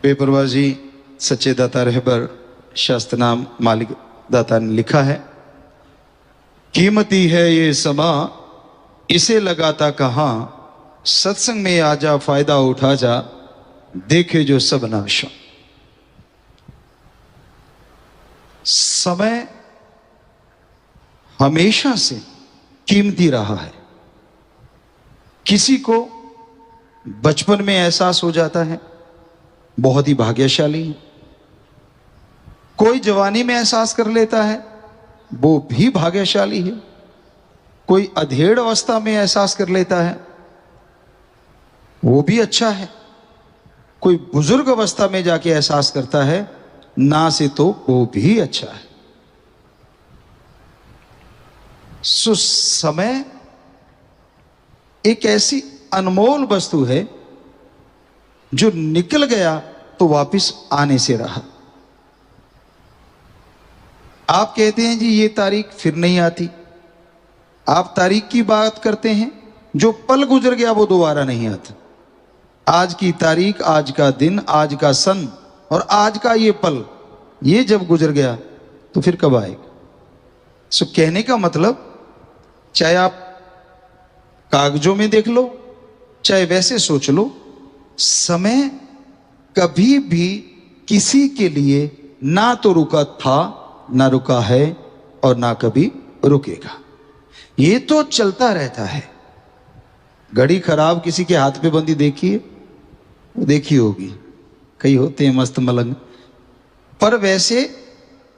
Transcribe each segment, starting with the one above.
बेपरवाह जी सच्चे दाता रहबर शास्त्र नाम मालिक दाता ने लिखा है, कीमती है ये समा इसे लगाता कहाँ, सत्संग में आजा फायदा उठा जा, देखे जो सब नाशा। समय हमेशा से कीमती रहा है। किसी को बचपन में एहसास हो जाता है बहुत ही भाग्यशाली है, कोई जवानी में एहसास कर लेता है वो भी भाग्यशाली है, कोई अधेड़ अवस्था में एहसास कर लेता है वो भी अच्छा है, कोई बुजुर्ग अवस्था में जाके एहसास करता है ना से तो वो भी अच्छा है। सो समय एक ऐसी अनमोल वस्तु है जो निकल गया तो वापस आने से रहा। आप कहते हैं जी ये तारीख फिर नहीं आती, आप तारीख की बात करते हैं, जो पल गुजर गया वो दोबारा नहीं आता। आज की तारीख, आज का दिन, आज का सन और आज का ये पल, ये जब गुजर गया तो फिर कब आएगा। सो कहने का मतलब, चाहे आप कागजों में देख लो चाहे वैसे सोच लो, समय कभी भी किसी के लिए ना तो रुका था, ना रुका है और ना कभी रुकेगा। ये तो चलता रहता है। घड़ी खराब किसी के हाथ पे बंदी देखिए, देखी होगी, कई होते हैं मस्त मलंग, पर वैसे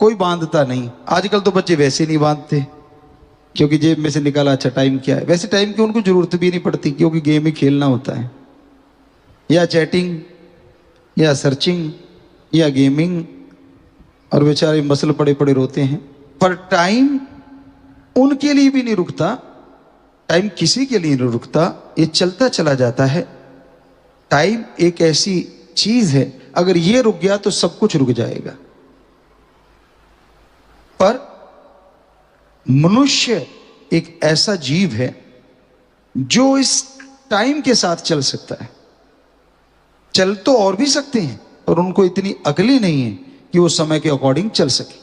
कोई बांधता नहीं। आजकल तो बच्चे वैसे नहीं बांधते क्योंकि जेब में से निकाला, अच्छा टाइम क्या है। वैसे टाइम की उनको जरूरत भी नहीं पड़ती क्योंकि गेम ही खेलना होता है, या चैटिंग या सर्चिंग या गेमिंग, और बेचारे मसल पड़े पड़े रोते हैं। पर टाइम उनके लिए भी नहीं रुकता, टाइम किसी के लिए नहीं रुकता, ये चलता चला जाता है। टाइम एक ऐसी चीज है, अगर ये रुक गया तो सब कुछ रुक जाएगा। पर मनुष्य एक ऐसा जीव है जो इस टाइम के साथ चल सकता है। चल तो और भी सकते हैं पर उनको इतनी अकल ही नहीं है कि वो समय के अकॉर्डिंग चल सके।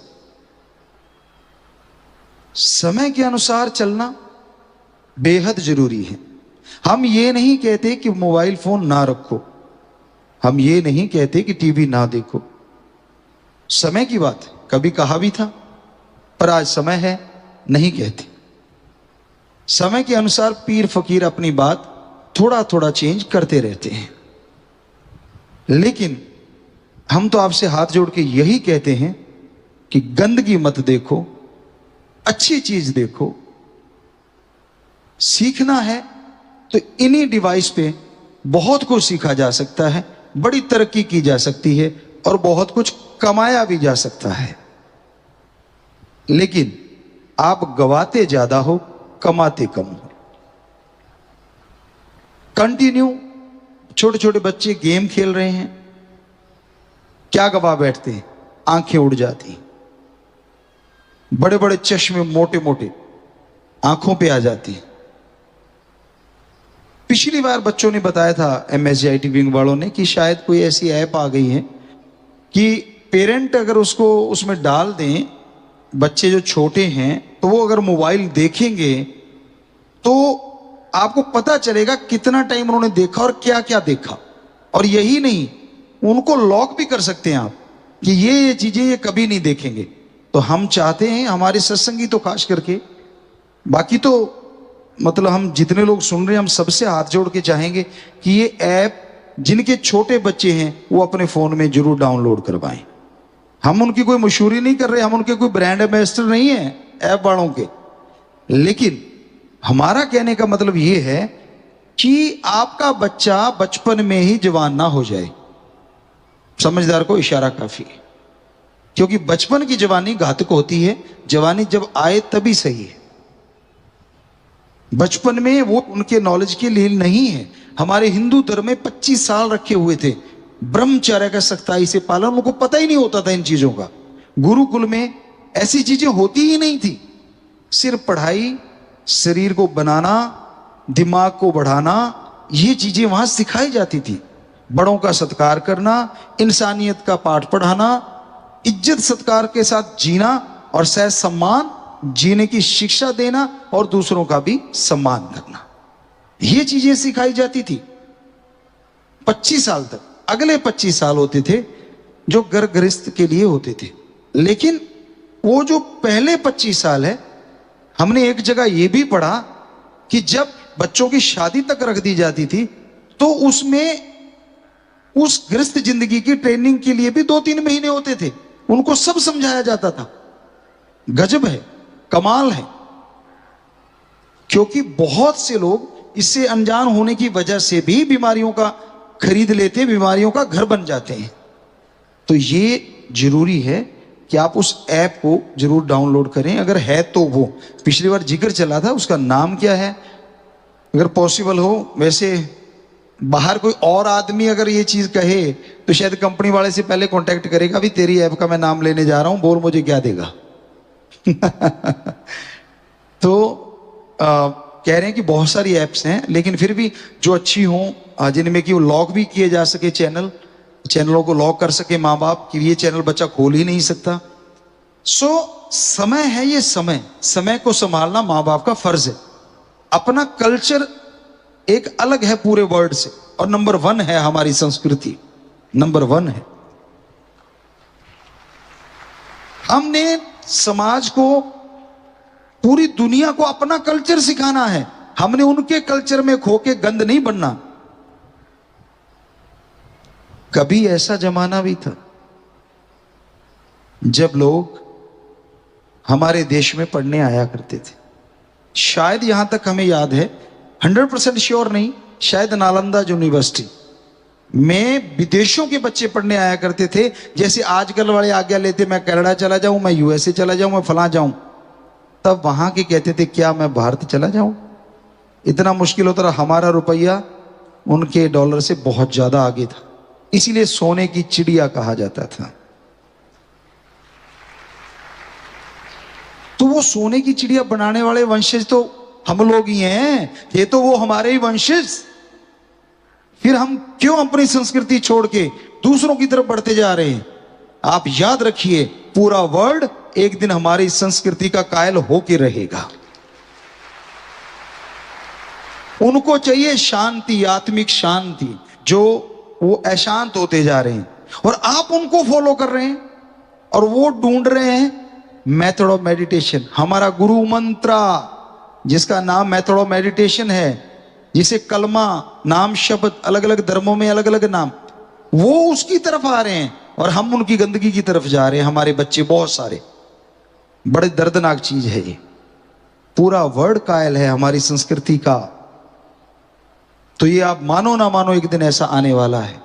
समय के अनुसार चलना बेहद जरूरी है। हम ये नहीं कहते कि मोबाइल फोन ना रखो, हम ये नहीं कहते कि टीवी ना देखो, समय की बात है, कभी कहा भी था पर आज समय है नहीं कहते। समय के अनुसार पीर फकीर अपनी बात थोड़ा थोड़ा चेंज करते रहते हैं, लेकिन हम तो आपसे हाथ जोड़ के यही कहते हैं कि गंदगी मत देखो, अच्छी चीज देखो। सीखना है तो इन्हीं डिवाइस पे बहुत कुछ सीखा जा सकता है, बड़ी तरक्की की जा सकती है और बहुत कुछ कमाया भी जा सकता है। लेकिन आप गवाते ज्यादा हो, कमाते कम हो। कंटिन्यू छोटे छोटे बच्चे गेम खेल रहे हैं, क्या गवा बैठते हैं, आंखें उड़ जाती, बड़े बड़े चश्मे मोटे मोटे आंखों पे आ जाती। पिछली बार बच्चों ने बताया था MSJIT विंग वालों ने कि शायद कोई ऐसी ऐप आ गई है कि पेरेंट अगर उसको उसमें डाल दें, बच्चे जो छोटे हैं तो वो अगर मोबाइल देखेंगे तो आपको पता चलेगा कितना टाइम उन्होंने देखा और क्या क्या देखा। और यही नहीं, उनको लॉक भी कर सकते हैं आप कि ये चीजें ये कभी नहीं देखेंगे। तो हम चाहते हैं, हमारे सत्संगी तो खास करके, बाकी तो मतलब हम जितने लोग सुन रहे हैं हम सबसे हाथ जोड़ के चाहेंगे कि ये ऐप जिनके छोटे बच्चे हैं वो अपने फोन में जरूर डाउनलोड करवाएं। हम उनकी कोई मशहूरी नहीं कर रहे, हम उनके कोई ब्रांड एम्बेसडर नहीं है ऐप वालों के, लेकिन हमारा कहने का मतलब ये है कि आपका बच्चा बचपन में ही जवान ना हो जाए। समझदार को इशारा काफी है, क्योंकि बचपन की जवानी घातक होती है, जवानी जब आए तभी सही है। बचपन में वो उनके नॉलेज के लिए नहीं है। हमारे हिंदू धर्म में 25 साल रखे हुए थे ब्रह्मचर्य का सख्ताई से पालन, उनको पता ही नहीं होता था इन चीजों का। गुरुकुल में ऐसी चीजें होती ही नहीं थी, सिर्फ पढ़ाई, शरीर को बनाना, दिमाग को बढ़ाना, ये चीजें वहां सिखाई जाती थी। बड़ों का सत्कार करना, इंसानियत का पाठ पढ़ाना, इज्जत सत्कार के साथ जीना और सहज सम्मान जीने की शिक्षा देना और दूसरों का भी सम्मान करना, ये चीजें सिखाई जाती थी 25 साल तक। अगले 25 साल होते थे जो घर गृहस्थ के लिए होते थे, लेकिन वो जो पहले 25 साल है, हमने एक जगह ये भी पढ़ा कि जब बच्चों की शादी तक रख दी जाती थी तो उसमें उस गृहस्थ जिंदगी की ट्रेनिंग के लिए भी 2-3 महीने होते थे, उनको सब समझाया जाता था। गजब है, कमाल है, क्योंकि बहुत से लोग इससे अनजान होने की वजह से भी बीमारियों का खरीद लेते, बीमारियों का घर बन जाते हैं। तो ये जरूरी है कि आप उस ऐप को जरूर डाउनलोड करें, अगर है तो। वो पिछली बार जिक्र चला था, उसका नाम क्या है, अगर पॉसिबल हो। वैसे बाहर कोई और आदमी अगर ये चीज कहे तो शायद कंपनी वाले से पहले कांटेक्ट करेगा, अभी तेरी ऐप का मैं नाम लेने जा रहा हूं, बोल मुझे क्या देगा। तो कह रहे हैं कि बहुत सारी ऐप्स हैं, लेकिन फिर भी जो अच्छी हों, जिनमें कि वो लॉक भी किए जा सके, चैनलों को लॉक कर सके माँ बाप कि ये चैनल बच्चा खोल ही नहीं सकता। समय है, ये समय को संभालना माँ बाप का फर्ज है। अपना कल्चर एक अलग है पूरे वर्ल्ड से, और नंबर 1 है हमारी संस्कृति, नंबर 1 है। हमने समाज को, पूरी दुनिया को अपना कल्चर सिखाना है, हमने उनके कल्चर में खो के गंद नहीं बनना। कभी ऐसा जमाना भी था जब लोग हमारे देश में पढ़ने आया करते थे, शायद यहां तक हमें याद है, 100% श्योर नहीं, शायद नालंदा यूनिवर्सिटी में विदेशों के बच्चे पढ़ने आया करते थे। जैसे आजकल वाले आज्ञा लेते, मैं कनाडा चला जाऊं, मैं यूएसए चला जाऊं, मैं फलां जाऊं, तब वहां के कहते थे क्या मैं भारत चला जाऊं। इतना मुश्किल होता रहा, हमारा रुपया उनके डॉलर से बहुत ज्यादा आगे था, इसीलिए सोने की चिड़िया कहा जाता था। तो वो सोने की चिड़िया बनाने वाले वंशज तो हम लोग ही हैं, ये तो वो हमारे ही वंशज। फिर हम क्यों अपनी संस्कृति छोड़ के दूसरों की तरफ बढ़ते जा रहे हैं। आप याद रखिए, पूरा वर्ल्ड एक दिन हमारी संस्कृति का कायल होके रहेगा। उनको चाहिए शांति, आत्मिक शांति, जो वो अशांत होते जा रहे हैं, और आप उनको फॉलो कर रहे हैं, और वो ढूंढ रहे हैं मेथड ऑफ मेडिटेशन। हमारा गुरु मंत्रा जिसका नाम मेथड ऑफ मेडिटेशन है, जिसे कलमा, नाम, शब्द, अलग अलग धर्मों में अलग अलग नाम, वो उसकी तरफ आ रहे हैं और हम उनकी गंदगी की तरफ जा रहे हैं, हमारे बच्चे बहुत सारे। बड़े दर्दनाक चीज है ये, पूरा वर्ल्ड कायल है हमारी संस्कृति का। तो ये आप मानो ना मानो, एक दिन ऐसा आने वाला है,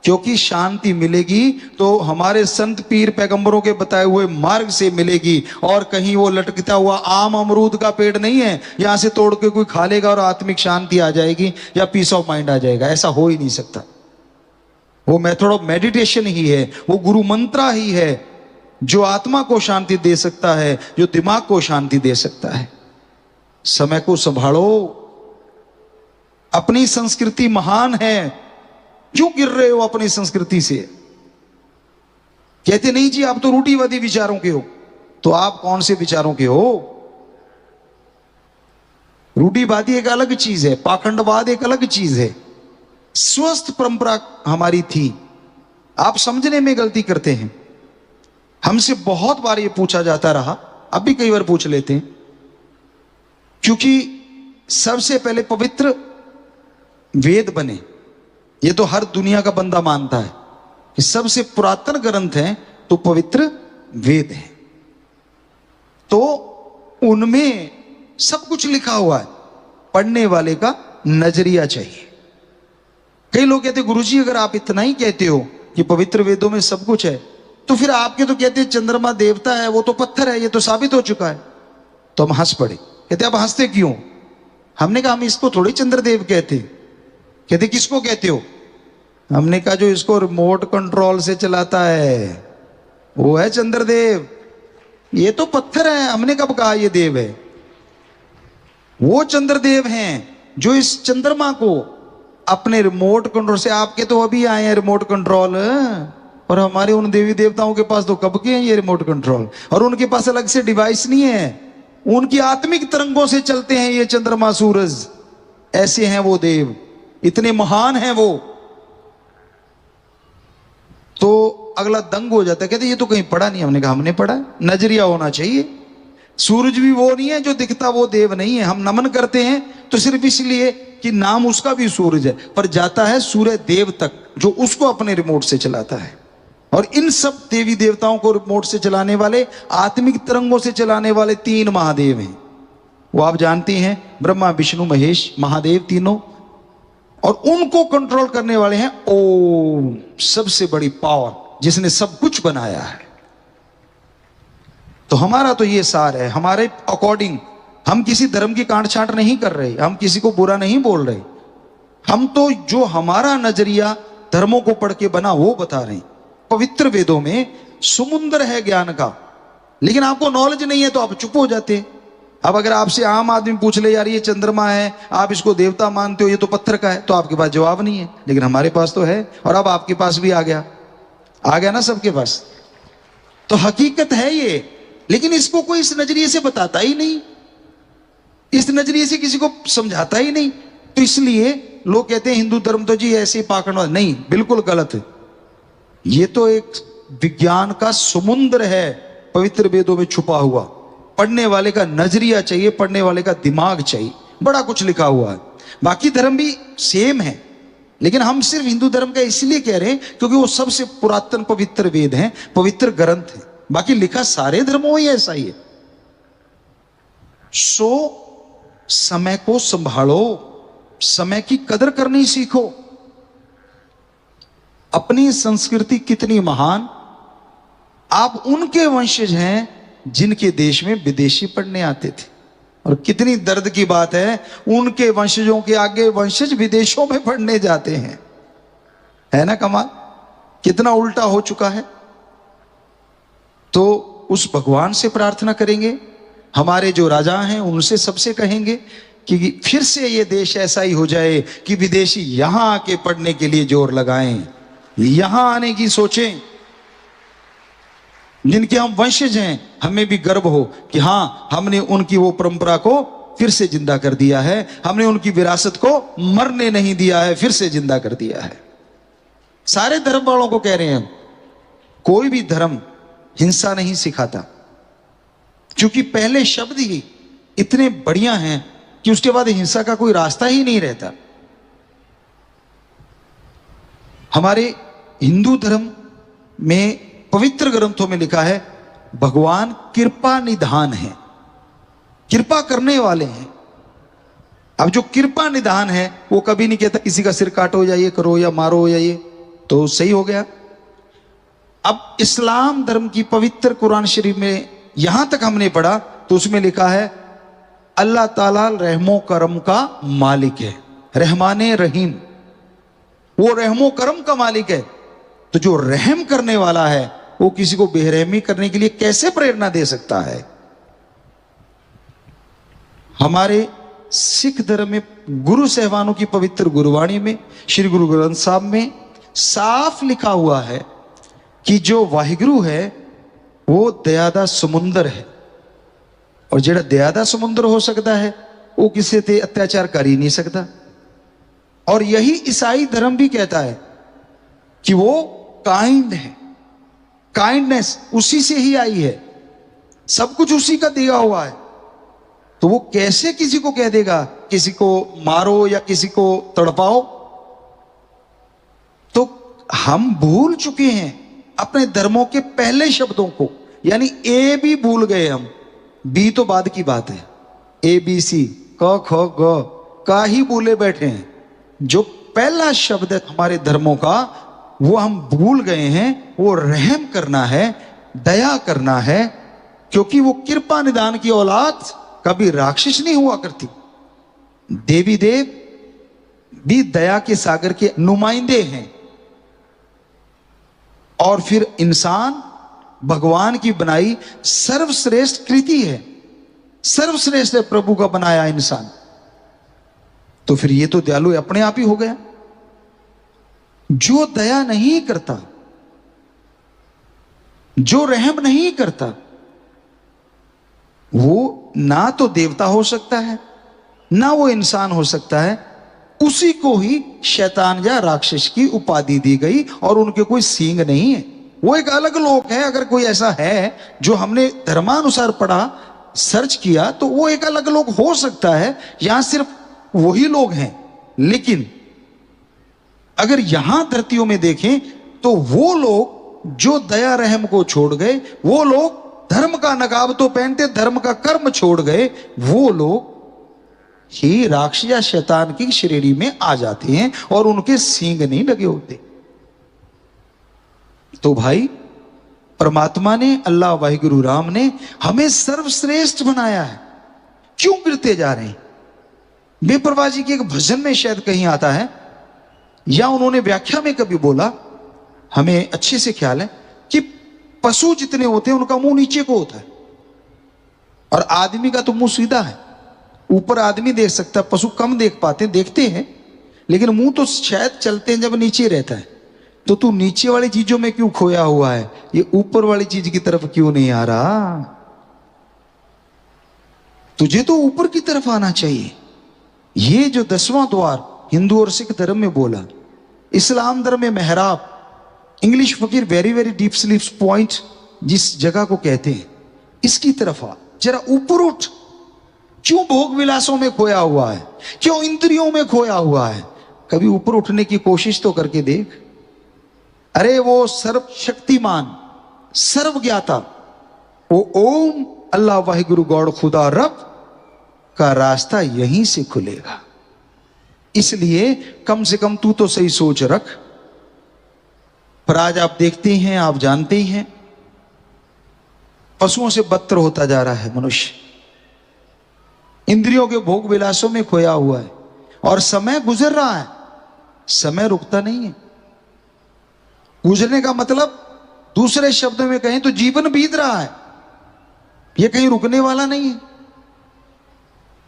क्योंकि शांति मिलेगी तो हमारे संत पीर पैगंबरों के बताए हुए मार्ग से मिलेगी, और कहीं वो लटकता हुआ आम अमरूद का पेड़ नहीं है, यहां से तोड़ के कोई खा लेगा और आत्मिक शांति आ जाएगी या पीस ऑफ माइंड आ जाएगा, ऐसा हो ही नहीं सकता। वो मेथड ऑफ मेडिटेशन ही है, वो गुरु मंत्रा ही है जो आत्मा को शांति दे सकता है, जो दिमाग को शांति दे सकता है। समय को संभालो, अपनी संस्कृति महान है, क्यों गिर रहे हो अपनी संस्कृति से। कहते नहीं जी आप तो रूढ़िवादी विचारों के हो, तो आप कौन से विचारों के हो। रूढ़िवादी एक अलग चीज है, पाखंडवाद एक अलग चीज है। स्वस्थ परंपरा हमारी थी, आप समझने में गलती करते हैं। हमसे बहुत बार ये पूछा जाता रहा, अब भी कई बार पूछ लेते हैं, क्योंकि सबसे पहले पवित्र वेद बने, ये तो हर दुनिया का बंदा मानता है कि सबसे पुरातन ग्रंथ है तो पवित्र वेद है, तो उनमें सब कुछ लिखा हुआ है। पढ़ने वाले का नजरिया चाहिए। कई लोग कहते गुरुजी अगर आप इतना ही कहते हो कि पवित्र वेदों में सब कुछ है, तो फिर आपके तो कहते हैं चंद्रमा देवता है, वो तो पत्थर है, ये तो साबित हो चुका है। तो हम हंस पड़े, कहते आप हंसते क्यों। हमने कहा हम इसको थोड़ी चंद्रदेव कहते। कहते किसको कहते हो। हमने कहा जो इसको रिमोट कंट्रोल से चलाता है वो है चंद्रदेव, ये तो पत्थर है। हमने कब कहा ये देव है। वो चंद्रदेव हैं जो इस चंद्रमा को अपने रिमोट कंट्रोल से, आपके तो अभी आए हैं रिमोट कंट्रोल, और हमारे उन देवी देवताओं के पास तो कब के हैं ये रिमोट कंट्रोल, और उनके पास अलग से डिवाइस नहीं है, उनकी आत्मिक तरंगों से चलते हैं ये चंद्रमा सूरज। ऐसे हैं वो देव, इतने महान हैं वो। तो अगला दंग हो जाता है, कहते ये तो कहीं पढ़ा नहीं। हमने कहा हमने पढ़ा है, नजरिया होना चाहिए। सूरज भी वो नहीं है जो दिखता, वो देव नहीं है। हम नमन करते हैं तो सिर्फ इसलिए कि नाम उसका भी सूरज है, पर जाता है सूर्य देव तक जो उसको अपने रिमोट से चलाता है। और इन सब देवी देवताओं को रिमोट से चलाने वाले, आत्मिक तरंगों से चलाने वाले 3 महादेव हैं। वो आप जानती हैं, ब्रह्मा विष्णु महेश महादेव तीनों। और उनको कंट्रोल करने वाले हैं ओम, सबसे बड़ी पावर जिसने सब कुछ बनाया है। तो हमारा तो ये सार है, हमारे अकॉर्डिंग हम किसी धर्म की कांट छांट नहीं कर रहे, हम किसी को बुरा नहीं बोल रहे। हम तो जो हमारा नजरिया धर्मों को पढ़ के बना वो बता रहे हैं। पवित्र वेदों में समुद्र है ज्ञान का, लेकिन आपको नॉलेज नहीं है तो आप चुप हो जाते हैं। अब अगर आपसे आम आदमी पूछ ले, यार ये चंद्रमा है, आप इसको देवता मानते हो, ये तो पत्थर का है, तो आपके पास जवाब नहीं है। लेकिन हमारे पास तो है, और अब आपके पास भी आ गया ना सबके पास। तो हकीकत है ये, लेकिन इसको कोई इस नजरिए से बताता ही नहीं, इस नजरिए से किसी को समझाता ही नहीं। तो इसलिए लोग कहते हैं हिंदू धर्म तो जी ऐसे पाखंड वाला, नहीं, बिल्कुल गलत है। ये तो एक विज्ञान का समुद्र है पवित्र वेदों में छुपा हुआ। पढ़ने वाले का नजरिया चाहिए, पढ़ने वाले का दिमाग चाहिए, बड़ा कुछ लिखा हुआ है। बाकी धर्म भी सेम है, लेकिन हम सिर्फ हिंदू धर्म का इसलिए कह रहे हैं क्योंकि वो सबसे पुरातन पवित्र वेद हैं, पवित्र ग्रंथ है। बाकी लिखा सारे धर्मों में ऐसा ही है। सो समय को संभालो, समय की कदर करनी सीखो। अपनी संस्कृति कितनी महान, आप उनके वंशज हैं जिनके देश में विदेशी पढ़ने आते थे। और कितनी दर्द की बात है, उनके वंशजों के आगे वंशज विदेशों में पढ़ने जाते हैं। है ना कमाल, कितना उल्टा हो चुका है। तो उस भगवान से प्रार्थना करेंगे, हमारे जो राजा हैं उनसे सबसे कहेंगे कि फिर से ये देश ऐसा ही हो जाए कि विदेशी यहां आके पढ़ने के लिए जोर लगाएं, यहां आने की सोचें। जिनके हम वंशज हैं, हमें भी गर्व हो कि हां, हमने उनकी वो परंपरा को फिर से जिंदा कर दिया है, हमने उनकी विरासत को मरने नहीं दिया है, फिर से जिंदा कर दिया है। सारे धर्म वालों को कह रहे हैं, कोई भी धर्म हिंसा नहीं सिखाता, क्योंकि पहले शब्द ही इतने बढ़िया हैं कि उसके बाद हिंसा का कोई रास्ता ही नहीं रहता। हमारे हिंदू धर्म में पवित्र ग्रंथों में लिखा है, भगवान कृपा निधान है, कृपा करने वाले हैं। अब जो कृपा निधान है वो कभी नहीं कहता किसी का सिर काटो या ये करो या मारो या ये, तो सही हो गया। अब इस्लाम धर्म की पवित्र कुरान शरीफ में यहां तक हमने पढ़ा तो उसमें लिखा है, अल्लाह ताला रहमो करम का मालिक है, रहमाने रहीम, वो रहमो करम का मालिक है। तो जो रहम करने वाला है वो किसी को बेरहमी करने के लिए कैसे प्रेरणा दे सकता है। हमारे सिख धर्म में गुरु साहिबानों की पवित्र गुरुवाणी में, श्री गुरु ग्रंथ साहब में साफ लिखा हुआ है कि जो वाहिगुरु है वो दया दा समुंदर है, और जेड़ा दया दा समुंदर हो सकता है वो किसी से अत्याचार कर ही नहीं सकता। और यही ईसाई धर्म भी कहता है कि वो काइंड है, काइंडनेस उसी से ही आई है, सब कुछ उसी का दिया हुआ है। तो वो कैसे किसी को कह देगा किसी को मारो या किसी को तड़पाओ। तो हम भूल चुके हैं अपने धर्मों के पहले शब्दों को, यानी ए भी भूल गए हम, बी तो बाद की बात है, ए बी सी क ख ग का ही बोले बैठे हैं। जो पहला शब्द है हमारे धर्मों का वो हम भूल गए हैं, वो रहम करना है, दया करना है, क्योंकि वो कृपा निदान की औलाद कभी राक्षस नहीं हुआ करती। देवी देव भी दया के सागर के नुमाइंदे हैं। और फिर इंसान भगवान की बनाई सर्वश्रेष्ठ कृति है, सर्वश्रेष्ठ है प्रभु का बनाया इंसान। तो फिर ये तो दयालु अपने आप ही हो गया। जो दया नहीं करता, जो रहम नहीं करता, वो ना तो देवता हो सकता है, ना वो इंसान हो सकता है। उसी को ही शैतान या राक्षस की उपाधि दी गई, और उनके कोई सींग नहीं है, वो एक अलग लोक है। अगर कोई ऐसा है जो हमने धर्मानुसार पढ़ा, सर्च किया, तो वो एक अलग लोक हो सकता है। यहां सिर्फ वही लोग हैं। लेकिन अगर यहां धरतियों में देखें तो वो लोग जो दया रहम को छोड़ गए, वो लोग धर्म का नकाब तो पहनते, धर्म का कर्म छोड़ गए, वो लोग ही राक्षस या शैतान की श्रेणी में आ जाते हैं, और उनके सींग नहीं लगे होते। तो भाई, परमात्मा ने, अल्लाह वाहिगुरु राम ने हमें सर्वश्रेष्ठ बनाया है। क्यों गिरते जा रहे हैं? बेपरवाह जी के एक भजन में शायद कहीं आता है, या उन्होंने व्याख्या में कभी बोला, हमें अच्छे से ख्याल है कि पशु जितने होते हैं उनका मुंह नीचे को होता है, और आदमी का तो मुंह सीधा है। ऊपर आदमी देख सकता है, पशु कम देख पाते, देखते हैं, लेकिन मुंह तो शायद चलते हैं जब नीचे रहता है। तो तू नीचे वाली चीजों में क्यों खोया हुआ है? ये ऊपर वाली चीज की तरफ क्यों नहीं आ रहा? तुझे तो ऊपर की तरफ आना चाहिए। ये जो 10वां द्वार हिंदू और सिख धर्म में बोला, इस्लाम धर्म में मेहराब, इंग्लिश फकीर वेरी वेरी डीप स्लीप्स पॉइंट जिस जगह को कहते हैं, इसकी तरफ आ, जरा ऊपर उठ। क्यों भोग विलासों में खोया हुआ है? क्यों इंद्रियों में खोया हुआ है? कभी ऊपर उठने की कोशिश तो करके देख। अरे वो सर्वशक्तिमान, सर्वज्ञाता, वो ओम अल्लाह वाहिगुरु गॉड खुदा रब का रास्ता यहीं से खुलेगा। इसलिए कम से कम तू तो सही सोच रख। पर आज आप देखते हैं, आप जानते ही हैं, पशुओं से बदतर होता जा रहा है मनुष्य। इंद्रियों के भोग विलासों में खोया हुआ है, और समय गुजर रहा है, समय रुकता नहीं है। गुजरने का मतलब दूसरे शब्दों में कहें तो जीवन बीत रहा है, यह कहीं रुकने वाला नहीं है।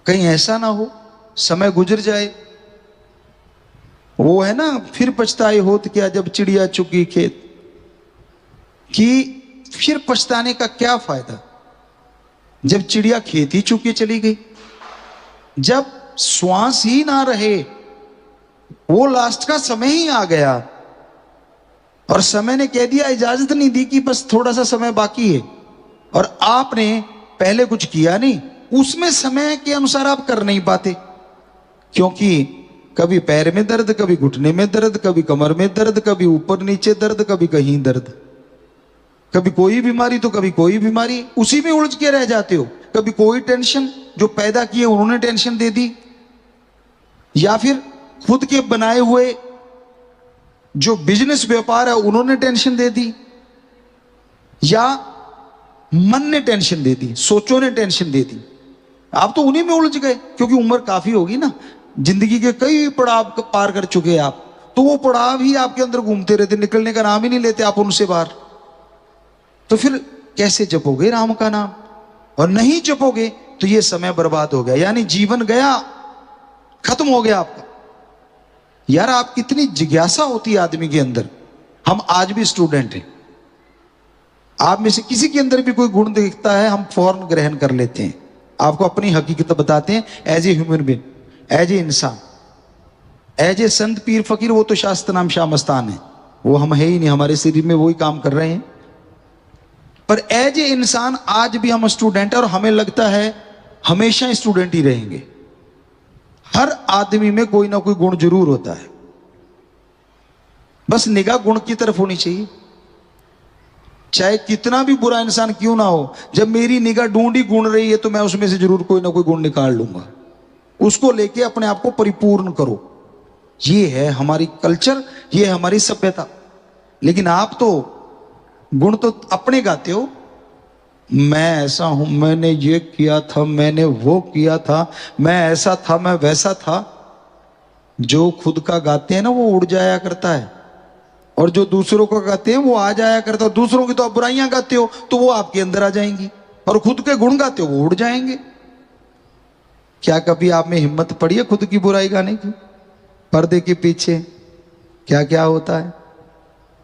कहीं ऐसा ना हो समय गुजर जाए। वो है ना, फिर पछताए होत क्या जब चिड़िया चुकी खेत, कि फिर पछताने का क्या फायदा जब चिड़िया खेत ही चुकी चली गई, जब श्वास ही ना रहे, वो लास्ट का समय ही आ गया, और समय ने कह दिया, इजाजत नहीं दी कि बस थोड़ा सा समय बाकी है, और आपने पहले कुछ किया नहीं, उसमें समय के अनुसार आप कर नहीं पाते। क्योंकि कभी पैर में दर्द, कभी घुटने में दर्द, कभी कमर में दर्द, कभी ऊपर नीचे दर्द, कभी कहीं दर्द, कभी कोई बीमारी तो कभी कोई बीमारी, उसी में उलझ के रह जाते हो। कभी कोई टेंशन, जो पैदा किए उन्होंने टेंशन दे दी, या फिर खुद के बनाए हुए जो बिजनेस व्यापार है उन्होंने टेंशन दे दी, या मन ने टेंशन दे दी, सोचों ने टेंशन दे दी। आप तो उन्हीं में उलझ गए, क्योंकि उम्र काफी होगी ना, जिंदगी के कई पड़ाव पार कर चुके आप, तो वो पड़ाव ही आपके अंदर घूमते रहते, निकलने का नाम ही नहीं लेते आप उनसे बाहर। तो फिर कैसे जपोगे राम का नाम? और नहीं जपोगे तो ये समय बर्बाद हो गया, यानी जीवन गया, खत्म हो गया आपका। यार, आप कितनी जिज्ञासा होती है आदमी के अंदर। हम आज भी स्टूडेंट हैं, आप में से किसी के अंदर भी कोई गुण दिखता है, हम फौरन ग्रहण कर लेते हैं, आपको अपनी हकीकत बताते हैं, as a human being, as a इंसान, एज ए संत पीर फकीर। वो तो शास्त्र नाम शाह मस्तान है, वो हम है ही नहीं, हमारे शरीर में वही काम कर रहे हैं। पर एज ए इंसान आज भी हम स्टूडेंट है, और हमें लगता है हमेशा स्टूडेंट ही रहेंगे। हर आदमी में कोई ना कोई गुण जरूर होता है, बस निगाह गुण की तरफ होनी चाहिए। चाहे कितना भी बुरा इंसान क्यों ना हो, जब मेरी निगाह ढूंढी गुण रही है तो मैं उसमें से जरूर कोई ना कोई गुण निकाल लूंगा। उसको लेके अपने आप को परिपूर्ण करो, ये है हमारी कल्चर, ये है हमारी सभ्यता। लेकिन आप तो गुण तो अपने गाते हो, मैं ऐसा हूं, मैंने ये किया था, मैंने वो किया था, मैं ऐसा था, मैं वैसा था। जो खुद का गाते हैं ना वो उड़ जाया करता है, और जो दूसरों का गाते हैं वो आ जाया करता है। दूसरों की तो आप बुराइयां गाते हो तो वो आपके अंदर आ जाएंगी, और खुद के गुण गाते हो वो उड़ जाएंगे। क्या कभी आप में हिम्मत पड़ी है खुद की बुराई गाने की पर्दे के पीछे, क्या क्या होता है?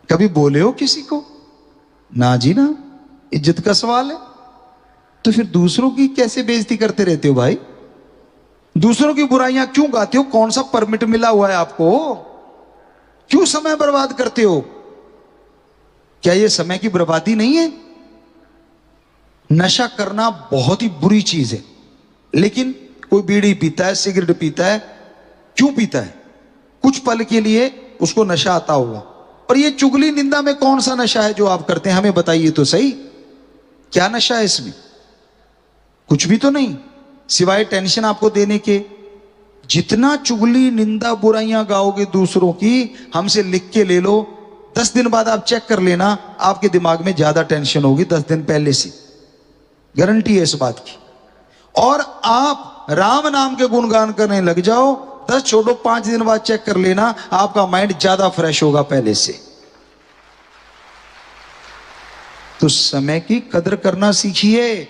कभी बोले हो किसी को? ना जी ना, इज्जत का सवाल है। तो फिर दूसरों की कैसे बेइज्जती करते रहते हो भाई? दूसरों की बुराइयां क्यों गाते हो? कौन सा परमिट मिला हुआ है आपको? क्यों समय बर्बाद करते हो? क्या यह समय की बर्बादी नहीं है? नशा करना बहुत ही बुरी चीज है, लेकिन कोई बीड़ी पीता है, सिगरेट पीता है, क्यों पीता है? कुछ पल के लिए उसको नशा आता होगा। और ये चुगली निंदा में कौन सा नशा है जो आप करते हैं? हमें बताइए तो सही, क्या नशा है इसमें? कुछ भी तो नहीं, सिवाय टेंशन आपको देने के। जितना चुगली निंदा बुराइयां गाओगे दूसरों की, हमसे लिख के ले लो, 10 दिन बाद आप चेक कर लेना, आपके दिमाग में ज्यादा टेंशन होगी 10 दिन पहले से, गारंटी है इस बात की। और आप राम नाम के गुणगान करने लग जाओ, 10 छोड़ो 5 दिन बाद चेक कर लेना, आपका माइंड ज्यादा फ्रेश होगा पहले से। तो समय की कदर करना सीखिए,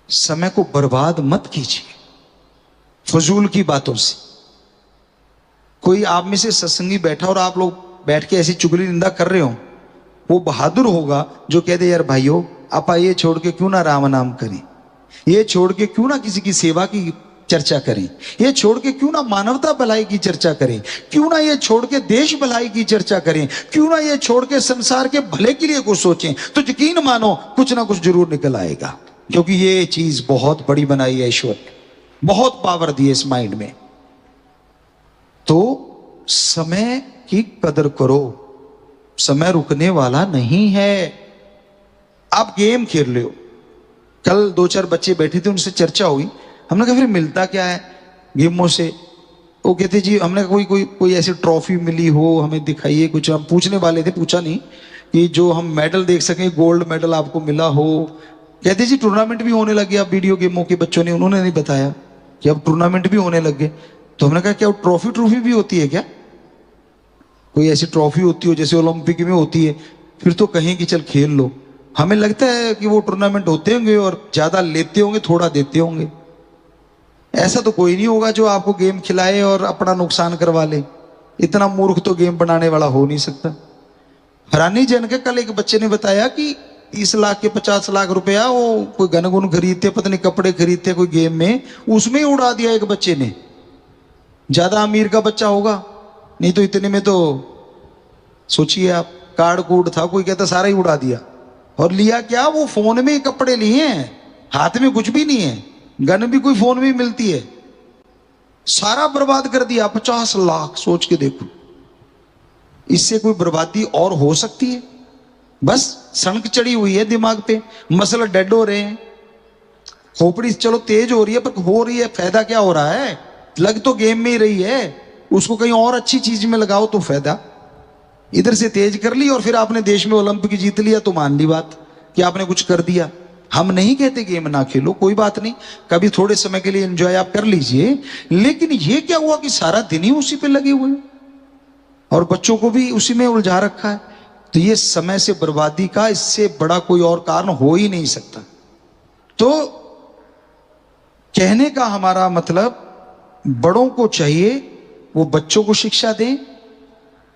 समय को बर्बाद मत कीजिए फजूल की बातों से। कोई आप में से सत्संगी बैठा और आप लोग बैठ के ऐसी चुगली निंदा कर रहे हो, वो बहादुर होगा जो कह दे यार भाइयों आप ये छोड़ के क्यों ना राम नाम करें, ये छोड़ के क्यों ना किसी की सेवा की चर्चा करें, ये छोड़ के क्यों ना मानवता भलाई की चर्चा करें, क्यों ना ये छोड़ के देश भलाई की चर्चा करें, क्यों ना ये छोड़ के संसार के भले के लिए कुछ सोचें। तो यकीन मानो कुछ ना कुछ जरूर निकल आएगा, क्योंकि ये चीज बहुत बड़ी बनाई है ईश्वर ने, बहुत पावर दी है इस माइंड में। तो समय की कदर करो, समय रुकने वाला नहीं है। आप गेम खेल रहे हो, कल 2-4 बच्चे बैठे थे, उनसे चर्चा हुई, हमने कहा फिर मिलता क्या है गेमों से? वो कहते जी हमने कोई कोई कोई ऐसी ट्रॉफी मिली हो हमें दिखाइए कुछ। हम पूछने वाले थे, पूछा नहीं, कि जो हम मेडल देख सकें, गोल्ड मेडल आपको मिला हो। कहते जी टूर्नामेंट भी होने लगे अब वीडियो गेमों के बच्चों ने, उन्होंने नहीं बताया कि अब टूर्नामेंट भी होने लगे। तो हमने कहा क्या ट्रॉफी भी होती है क्या? कोई ऐसी ट्रॉफी होती हो जैसे ओलंपिक में होती है? फिर तो कहें कि चल खेल लो। हमें लगता है कि वो टूर्नामेंट होते होंगे और ज्यादा लेते होंगे, थोड़ा देते होंगे। ऐसा तो कोई नहीं होगा जो आपको गेम खिलाए और अपना नुकसान करवा ले। इतना मूर्ख तो गेम बनाने वाला हो नहीं सकता। हैरानी जन के कल एक बच्चे ने बताया कि 30 लाख के 50 लाख रुपया वो कोई गन गुन खरीदते, पता नहीं कपड़े खरीदते कोई गेम में, उसमें ही उड़ा दिया एक बच्चे ने। ज्यादा अमीर का बच्चा होगा, नहीं तो इतने में तो सोचिए आप, कार्ड कूड था कोई, कहता सारा ही उड़ा दिया। और लिया क्या, वो फोन में ही कपड़े लिए हैं, हाथ में कुछ भी नहीं है, गन भी कोई फोन में मिलती है, सारा बर्बाद कर दिया। 50 लाख, सोच के देखो, इससे कोई बर्बादी और हो सकती है? बस सनक चढ़ी हुई है दिमाग पे, मसल डेड हो रहे हैं, खोपड़ी चलो तेज हो रही है, पर हो रही है फायदा क्या हो रहा है? लग तो गेम में ही रही है, उसको कहीं और अच्छी चीज में लगाओ तो फायदा। इधर से तेज कर ली और फिर आपने देश में ओलंपिक जीत लिया तो मान ली बात कि आपने कुछ कर दिया। हम नहीं कहते गेम ना खेलो, कोई बात नहीं, कभी थोड़े समय के लिए एंजॉय आप कर लीजिए, लेकिन ये क्या हुआ कि सारा दिन ही उसी पे लगे हुए और बच्चों को भी उसी में उलझा रखा है। तो ये समय से बर्बादी का इससे बड़ा कोई और कारण हो ही नहीं सकता। तो कहने का हमारा मतलब, बड़ों को चाहिए वो बच्चों को शिक्षा दें,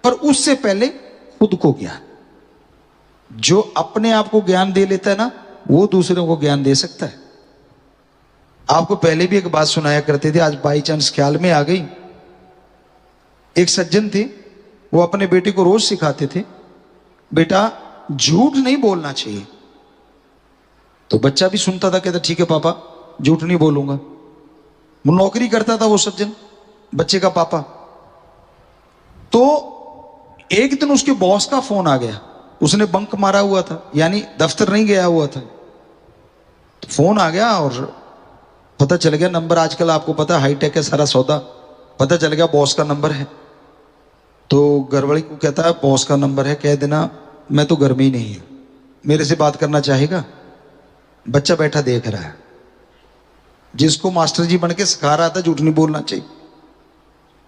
पर उससे पहले खुद को ज्ञान। जो अपने आप को ज्ञान दे लेता है ना, वो दूसरों को ज्ञान दे सकता है। आपको पहले भी एक बात सुनाया करते थे, आज बाई चांस ख्याल में आ गई। एक सज्जन थे, वो अपने बेटे को रोज सिखाते थे, बेटा झूठ नहीं बोलना चाहिए। तो बच्चा भी सुनता था, कहता ठीक है पापा झूठ नहीं बोलूंगा। वो नौकरी करता था वो सज्जन, बच्चे का पापा। तो एक दिन उसके बॉस का फोन आ गया, उसने बंक मारा हुआ था, यानी दफ्तर नहीं गया हुआ था। तो फोन आ गया और पता चल गया नंबर, आजकल आपको पता हाईटेक है सारा सौदा, पता चल गया बॉस का नंबर है। तो घरवाली को कहता है बॉस का नंबर है, कह देना मैं तो घर में ही नहीं हूं, मेरे से बात करना चाहेगा? बच्चा बैठा देख रहा है, जिसको मास्टर जी बन के सिखा रहा था झूठ नहीं बोलना चाहिए,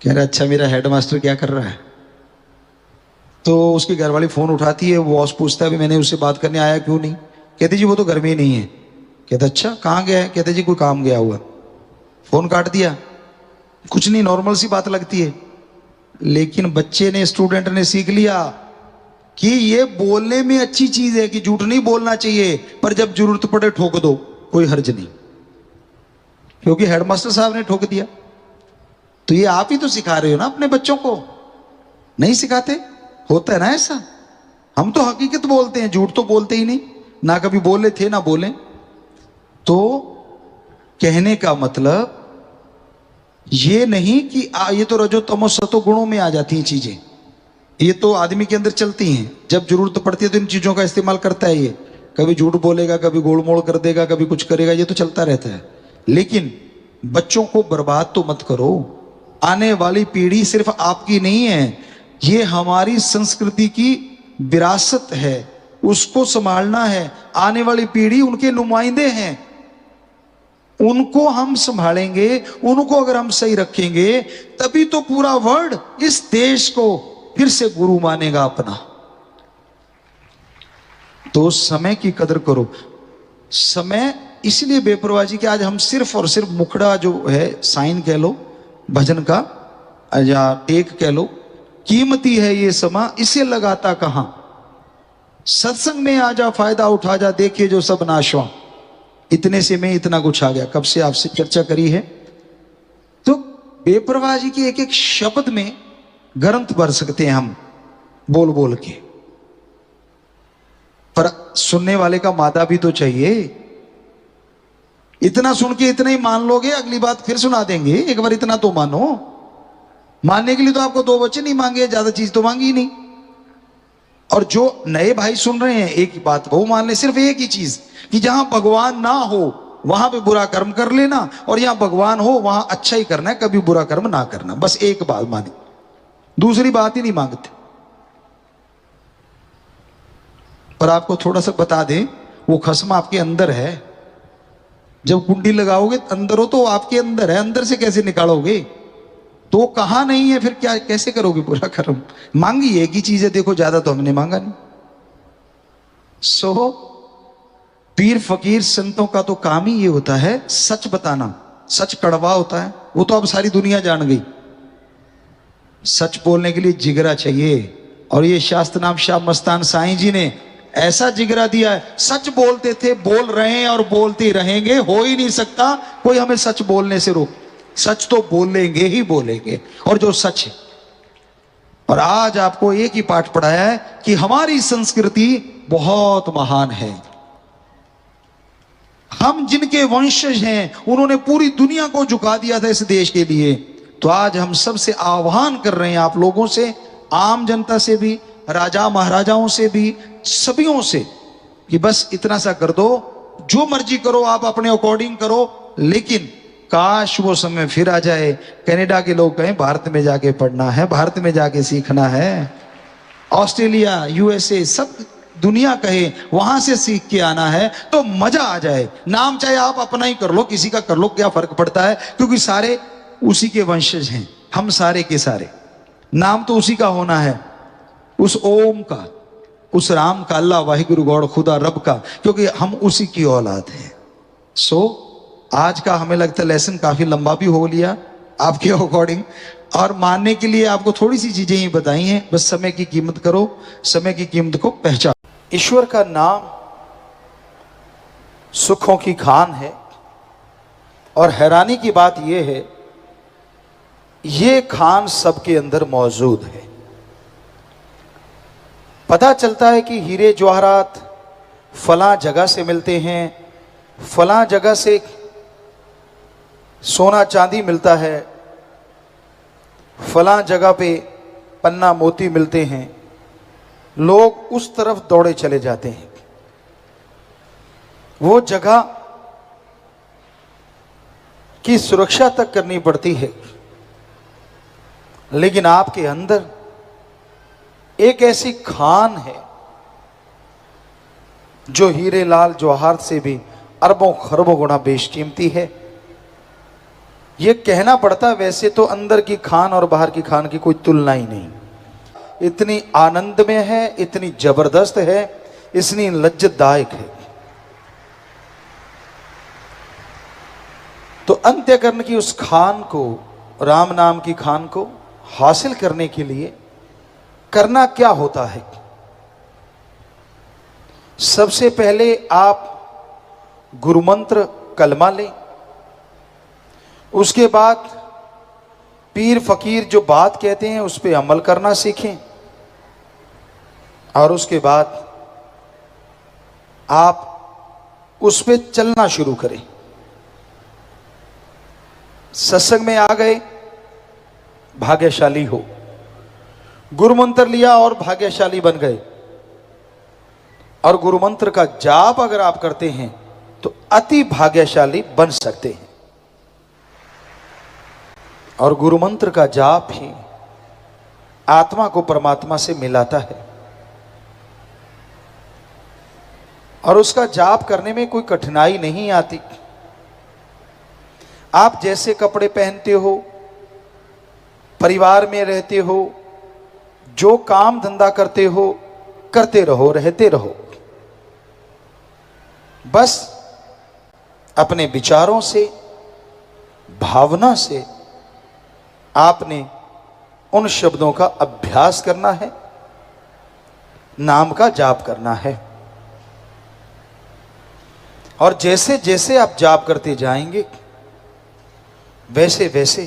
कह रहा अच्छा मेरा हेड मास्टर क्या कर रहा है। तो उसकी घरवाली फोन उठाती है, वो बॉस पूछता है मैंने उससे बात करने आया क्यों नहीं? कहती जी वो तो घर में ही नहीं है। कहता अच्छा कहाँ गया है? कहते जी कोई काम गया हुआ। फोन काट दिया। कुछ नहीं, नॉर्मल सी बात लगती है। लेकिन बच्चे ने, स्टूडेंट ने सीख लिया कि ये बोलने में अच्छी चीज है कि झूठ नहीं बोलना चाहिए, पर जब जरूरत पड़े ठोक दो, कोई हर्ज नहीं, क्योंकि हेडमास्टर साहब ने ठोक दिया। तो ये आप ही तो सिखा रहे हो ना अपने बच्चों को, नहीं सिखाते? होता है ना ऐसा। हम तो हकीकत बोलते हैं, झूठ तो बोलते ही नहीं, ना कभी बोले थे ना बोले। तो कहने का मतलब ये नहीं कि ये तो रजो तमो सतो गुणों में आ जाती हैं चीजें, ये तो आदमी के अंदर चलती हैं। जब जरूरत पड़ती है तो इन चीजों का इस्तेमाल करता है ये, कभी झूठ बोलेगा, कभी गोलमोल कर देगा, कभी कुछ करेगा, ये तो चलता रहता है। लेकिन बच्चों को बर्बाद तो मत करो। आने वाली पीढ़ी सिर्फ आपकी नहीं है, ये हमारी संस्कृति की विरासत है, उसको संभालना है। आने वाली पीढ़ी उनके नुमाइंदे हैं, उनको हम संभालेंगे, उनको अगर हम सही रखेंगे तभी तो पूरा वर्ल्ड इस देश को फिर से गुरु मानेगा अपना। तो समय की कदर करो। समय इसलिए बेपरवाही कि आज हम सिर्फ और सिर्फ मुखड़ा जो है, साइन कह लो भजन का या टेक कह लो, कीमती है ये समा, इसे लगाता कहां। सत्संग में आ जा, फायदा उठा जा, देखिए जो सब नाशवा। इतने से में इतना कुछ आ गया। कब से आपसे चर्चा करी है। तो बेपरवाही के एक एक शब्द में ग्रंथ भर सकते हैं हम बोल बोल के, पर सुनने वाले का मादा भी तो चाहिए। इतना सुन के इतना ही मान लोगे, अगली बात फिर सुना देंगे। एक बार इतना तो मानो। मानने के लिए तो आपको दो बच्चे नहीं मांगे, ज्यादा चीज तो मांगी ही नहीं। और जो नए भाई सुन रहे हैं, एक ही बात वो मान ले, सिर्फ एक ही चीज कि जहां भगवान ना हो वहां पे बुरा कर्म कर लेना, और यहां भगवान हो वहां अच्छा ही करना है, कभी बुरा कर्म ना करना। बस एक बात माने, दूसरी बात ही नहीं मांगते। पर आपको थोड़ा सा बता दें, वो खस्म आपके अंदर है। जब कुंडी लगाओगे अंदर हो तो आपके अंदर है, अंदर से कैसे निकालोगे? तो कहां नहीं है, फिर क्या कैसे करोगे पूरा कर्म? मांगी एक ही चीज है, देखो ज्यादा तो हमने मांगा नहीं। सो पीर फकीर संतों का तो काम ही ये होता है सच बताना। सच कड़वा होता है, वो तो अब सारी दुनिया जान गई। सच बोलने के लिए जिगरा चाहिए, और ये शास्त्र नाम शाह मस्तान साईं जी ने ऐसा जिगरा दिया है। सच बोलते थे, बोल रहे हैं और बोलते रहेंगे। हो ही नहीं सकता कोई हमें सच बोलने से रोक। सच तो बोलेंगे ही बोलेंगे, और जो सच है। और आज आपको एक ही पाठ पढ़ाया है कि हमारी संस्कृति बहुत महान है। हम जिनके वंशज हैं, उन्होंने पूरी दुनिया को झुका दिया था इस देश के लिए। तो आज हम सबसे आह्वान कर रहे हैं, आप लोगों से, आम जनता से भी, राजा महाराजाओं से भी, सभियों से, कि बस इतना सा कर दो, जो मर्जी करो आप अपने अकॉर्डिंग करो। लेकिन काश वो समय फिर आ जाए, कनाडा के लोग कहें भारत में जाके पढ़ना है, भारत में जाके सीखना है, ऑस्ट्रेलिया, यूएसए, सब दुनिया कहे वहां से सीख के आना है, तो मजा आ जाए। नाम चाहे आप अपना ही कर लो, किसी का कर लो, क्या फर्क पड़ता है, क्योंकि सारे उसी के वंशज हैं हम सारे के सारे। नाम तो उसी का होना है, उस ओम का, उस राम का, अल्लाह वाहिगुरु गॉड खुदा रब का, क्योंकि हम उसी की औलाद हैं। सो आज का हमें लगता है लेसन काफी लंबा भी हो लिया आपके अकॉर्डिंग, और मानने के लिए आपको थोड़ी सी चीजें ही बताई हैं। बस समय की कीमत करो, समय की कीमत को पहचानो। ईश्वर का नाम सुखों की खान है, और हैरानी की बात यह है, ये खान सबके अंदर मौजूद है। पता चलता है कि हीरे जवाहरात फलां जगह से मिलते हैं, फलां जगह से सोना चांदी मिलता है, फलां जगह पे पन्ना मोती मिलते हैं। लोग उस तरफ दौड़े चले जाते हैं। वो जगह की सुरक्षा तक करनी पड़ती है। लेकिन आपके अंदर एक ऐसी खान है जो हीरे लाल जवाहरात से भी अरबों खरबों गुना बेशकीमती है। यह कहना पड़ता, वैसे तो अंदर की खान और बाहर की खान की कोई तुलना ही नहीं। इतनी आनंद में है, इतनी जबरदस्त है, इतनी लज्जतदायक है। तो अंत्यकरण की उस खान को, राम नाम की खान को हासिल करने के लिए करना क्या होता है? सबसे पहले आप गुरु मंत्र कलमा लें, उसके बाद पीर फकीर जो बात कहते हैं उस पर अमल करना सीखें, और उसके बाद आप उस पर चलना शुरू करें। सत्संग में आ गए, भाग्यशाली हो। गुरु मंत्र लिया और भाग्यशाली बन गए। और गुरु मंत्र का जाप अगर आप करते हैं तो अति भाग्यशाली बन सकते हैं। और गुरु मंत्र का जाप ही आत्मा को परमात्मा से मिलाता है। और उसका जाप करने में कोई कठिनाई नहीं आती। आप जैसे कपड़े पहनते हो, परिवार में रहते हो, जो काम धंधा करते हो, करते रहो, रहते रहो। बस अपने विचारों से, भावना से आपने उन शब्दों का अभ्यास करना है, नाम का जाप करना है। और जैसे जैसे आप जाप करते जाएंगे वैसे वैसे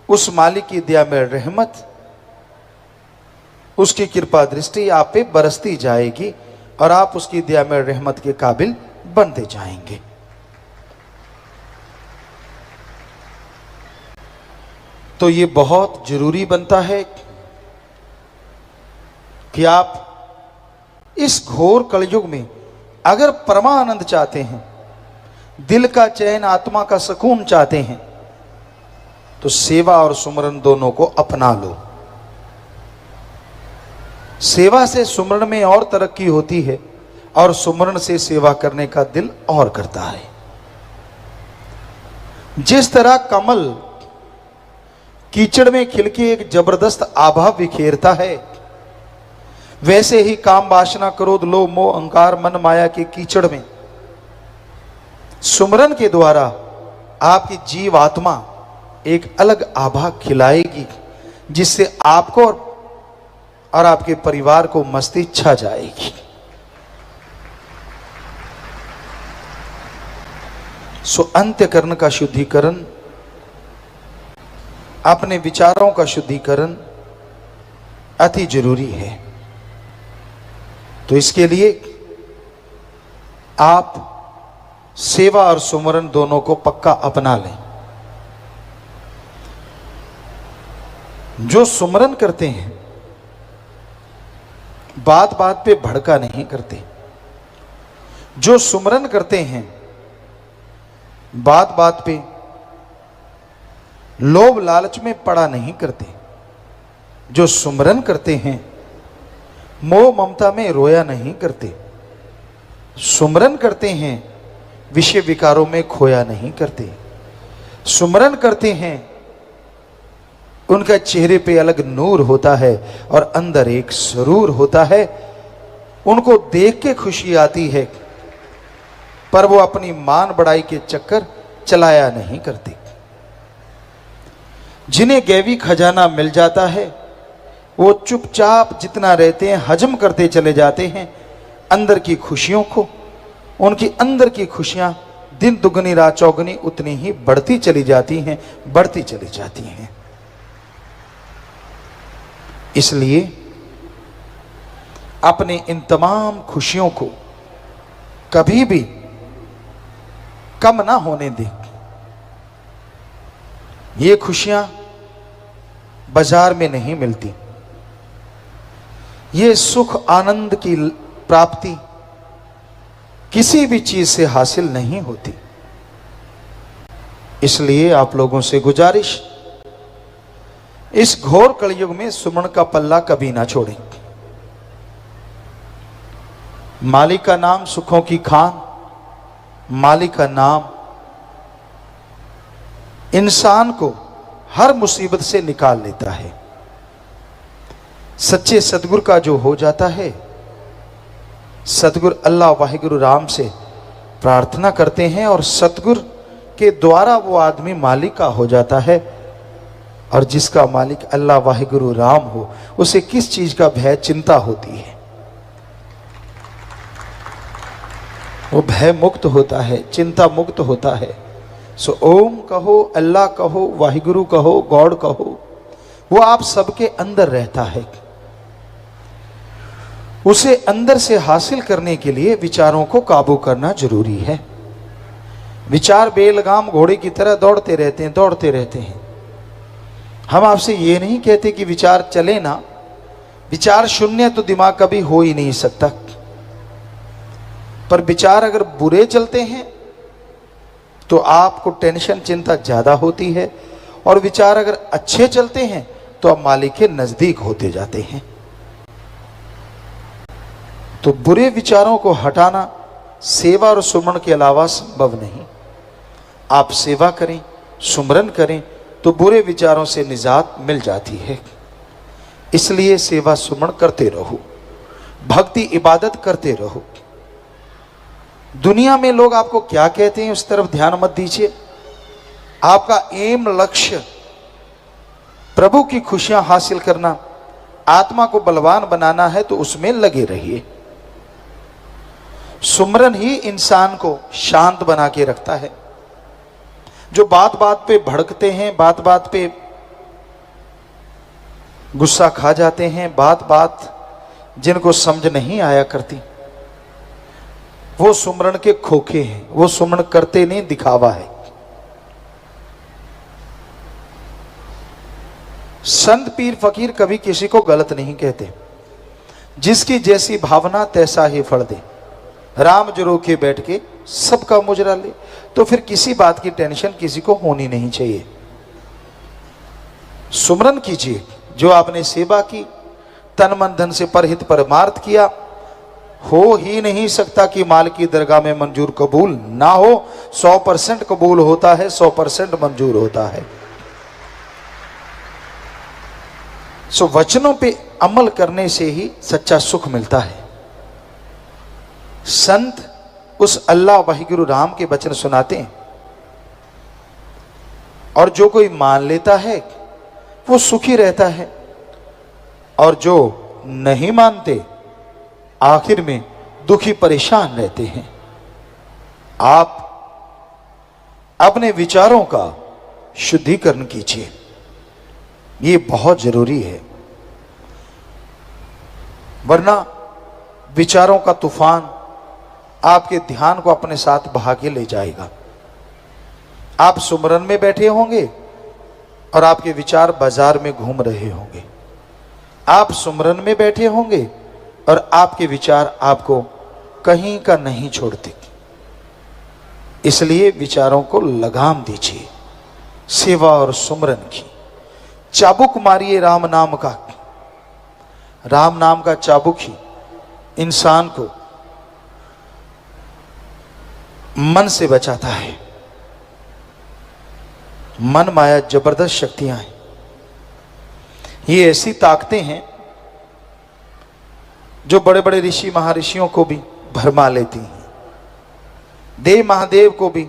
उस मालिक की दया में रहमत, उसकी कृपा दृष्टि आप पे बरसती जाएगी और आप उसकी दया में रहमत के काबिल बनते जाएंगे। तो ये बहुत जरूरी बनता है कि आप इस घोर कलयुग में अगर परमानंद चाहते हैं, दिल का चैन, आत्मा का सुकून चाहते हैं, तो सेवा और सुमरन दोनों को अपना लो। सेवा से सुमरन में और तरक्की होती है और सुमरन से सेवा करने का दिल और करता है। जिस तरह कमल कीचड़ में खिलके एक जबरदस्त आभा बिखेरता है, वैसे ही काम वासना क्रोध लोभ मोह अहंकार मन माया के कीचड़ में सुमरन के द्वारा आपकी जीव आत्मा एक अलग आभा खिलाएगी, जिससे आपको और आपके परिवार को मस्ती छा जाएगी। सो अंतःकरण का शुद्धिकरण, अपने विचारों का शुद्धिकरण अति जरूरी है। तो इसके लिए आप सेवा और सुमरन दोनों को पक्का अपना लें। जो सुमरन करते हैं बात बात पे भड़का नहीं करते, जो सुमरन करते हैं बात बात पे लोभ लालच में पड़ा नहीं करते, जो सुमरन करते हैं मोह ममता में रोया नहीं करते, सुमरन करते हैं विषय विकारों में खोया नहीं करते, सुमरन करते हैं उनका चेहरे पे अलग नूर होता है और अंदर एक सुरूर होता है। उनको देख के खुशी आती है, पर वो अपनी मान बढ़ाई के चक्कर चलाया नहीं करते। जिन्हें गैवी खजाना मिल जाता है वो चुपचाप जितना रहते हैं हजम करते चले जाते हैं अंदर की खुशियों को। उनकी अंदर की खुशियां दिन दुगनी रात चौगनी उतनी ही बढ़ती चली जाती हैं, बढ़ती चली जाती हैं। इसलिए अपने इन तमाम खुशियों को कभी भी कम ना होने दें। ये खुशियां बाजार में नहीं मिलती, ये सुख आनंद की प्राप्ति किसी भी चीज से हासिल नहीं होती। इसलिए आप लोगों से गुजारिश, इस घोर कलयुग में सुमन का पल्ला कभी ना छोड़ें। मालिक का नाम सुखों की खान, मालिक का नाम इंसान को हर मुसीबत से निकाल लेता है। सच्चे सतगुरु का जो हो जाता है, सतगुरु अल्लाह वाहिगुरु राम से प्रार्थना करते हैं और सतगुरु के द्वारा वो आदमी मालिक का हो जाता है। और जिसका मालिक अल्लाह वाहिगुरु राम हो, उसे किस चीज का भय चिंता होती है? वो भय मुक्त होता है, चिंता मुक्त होता है। सो ओम कहो, अल्लाह कहो, वाहिगुरु कहो, गॉड कहो, वो आप सबके अंदर रहता है। उसे अंदर से हासिल करने के लिए विचारों को काबू करना जरूरी है। विचार बेलगाम घोड़े की तरह दौड़ते रहते हैं, दौड़ते रहते हैं। हम आपसे ये नहीं कहते कि विचार चले ना, विचार शून्य तो दिमाग कभी हो ही नहीं सकता। पर विचार अगर बुरे चलते हैं तो आपको टेंशन चिंता ज्यादा होती है, और विचार अगर अच्छे चलते हैं तो आप मालिक के नजदीक होते जाते हैं। तो बुरे विचारों को हटाना सेवा और सुमरण के अलावा संभव नहीं। आप सेवा करें, सुमरन करें तो बुरे विचारों से निजात मिल जाती है। इसलिए सेवा सुमरण करते रहो, भक्ति इबादत करते रहो। दुनिया में लोग आपको क्या कहते हैं उस तरफ ध्यान मत दीजिए। आपका एम, लक्ष्य प्रभु की खुशियां हासिल करना, आत्मा को बलवान बनाना है तो उसमें लगे रहिए। सुमरन ही इंसान को शांत बना के रखता है। जो बात बात पे भड़कते हैं, बात बात पे गुस्सा खा जाते हैं, बात बात जिनको समझ नहीं आया करती, वो सुमरन के खोखे हैं। वो सुमरन करते नहीं, दिखावा है। संत पीर फकीर कभी किसी को गलत नहीं कहते। जिसकी जैसी भावना तैसा ही फल दे। राम जो रोके बैठ के सबका मुजरा ले, तो फिर किसी बात की टेंशन किसी को होनी नहीं चाहिए। सुमरन कीजिए। जो आपने सेवा की, तन मन धन से परहित परमार्थ किया, हो ही नहीं सकता कि माल की दरगाह में मंजूर कबूल ना हो। 100% कबूल होता है, 100% मंजूर होता है। सो वचनों पे अमल करने से ही सच्चा सुख मिलता है। संत उस अल्लाह वाहिगुरु राम के वचन सुनाते हैं, और जो कोई मान लेता है वो सुखी रहता है, और जो नहीं मानते आखिर में दुखी परेशान रहते हैं। आप अपने विचारों का शुद्धिकरण कीजिए, ये बहुत जरूरी है। वरना विचारों का तूफान आपके ध्यान को अपने साथ बहा के ले जाएगा। आप सुमरन में बैठे होंगे और आपके विचार बाजार में घूम रहे होंगे। आप सुमरन में बैठे होंगे और आपके विचार आपको कहीं का नहीं छोड़ते। इसलिए विचारों को लगाम दीजिए, सेवा और सुमरन की। चाबुक मारिए राम नाम का। राम नाम का चाबुक ही इंसान को मन से बचाता है। मन माया जबरदस्त शक्तियां हैं। ये ऐसी ताकतें हैं जो बड़े बड़े ऋषि महर्षियों को भी भरमा लेती हैं। देव महादेव को भी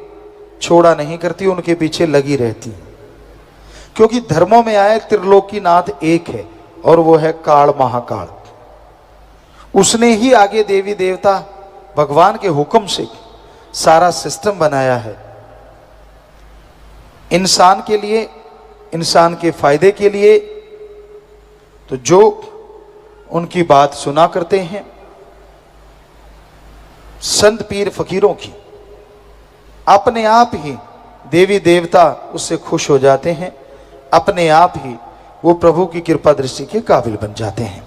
छोड़ा नहीं करती, उनके पीछे लगी रहती। क्योंकि धर्मों में आए त्रिलोकीनाथ एक है, और वो है काल महाकाल। उसने ही आगे देवी देवता भगवान के हुक्म से सारा सिस्टम बनाया है, इंसान के लिए, इंसान के फायदे के लिए। तो जो उनकी बात सुना करते हैं, संत पीर फकीरों की, अपने आप ही देवी देवता उससे खुश हो जाते हैं। अपने आप ही वो प्रभु की कृपा दृष्टि के काबिल बन जाते हैं।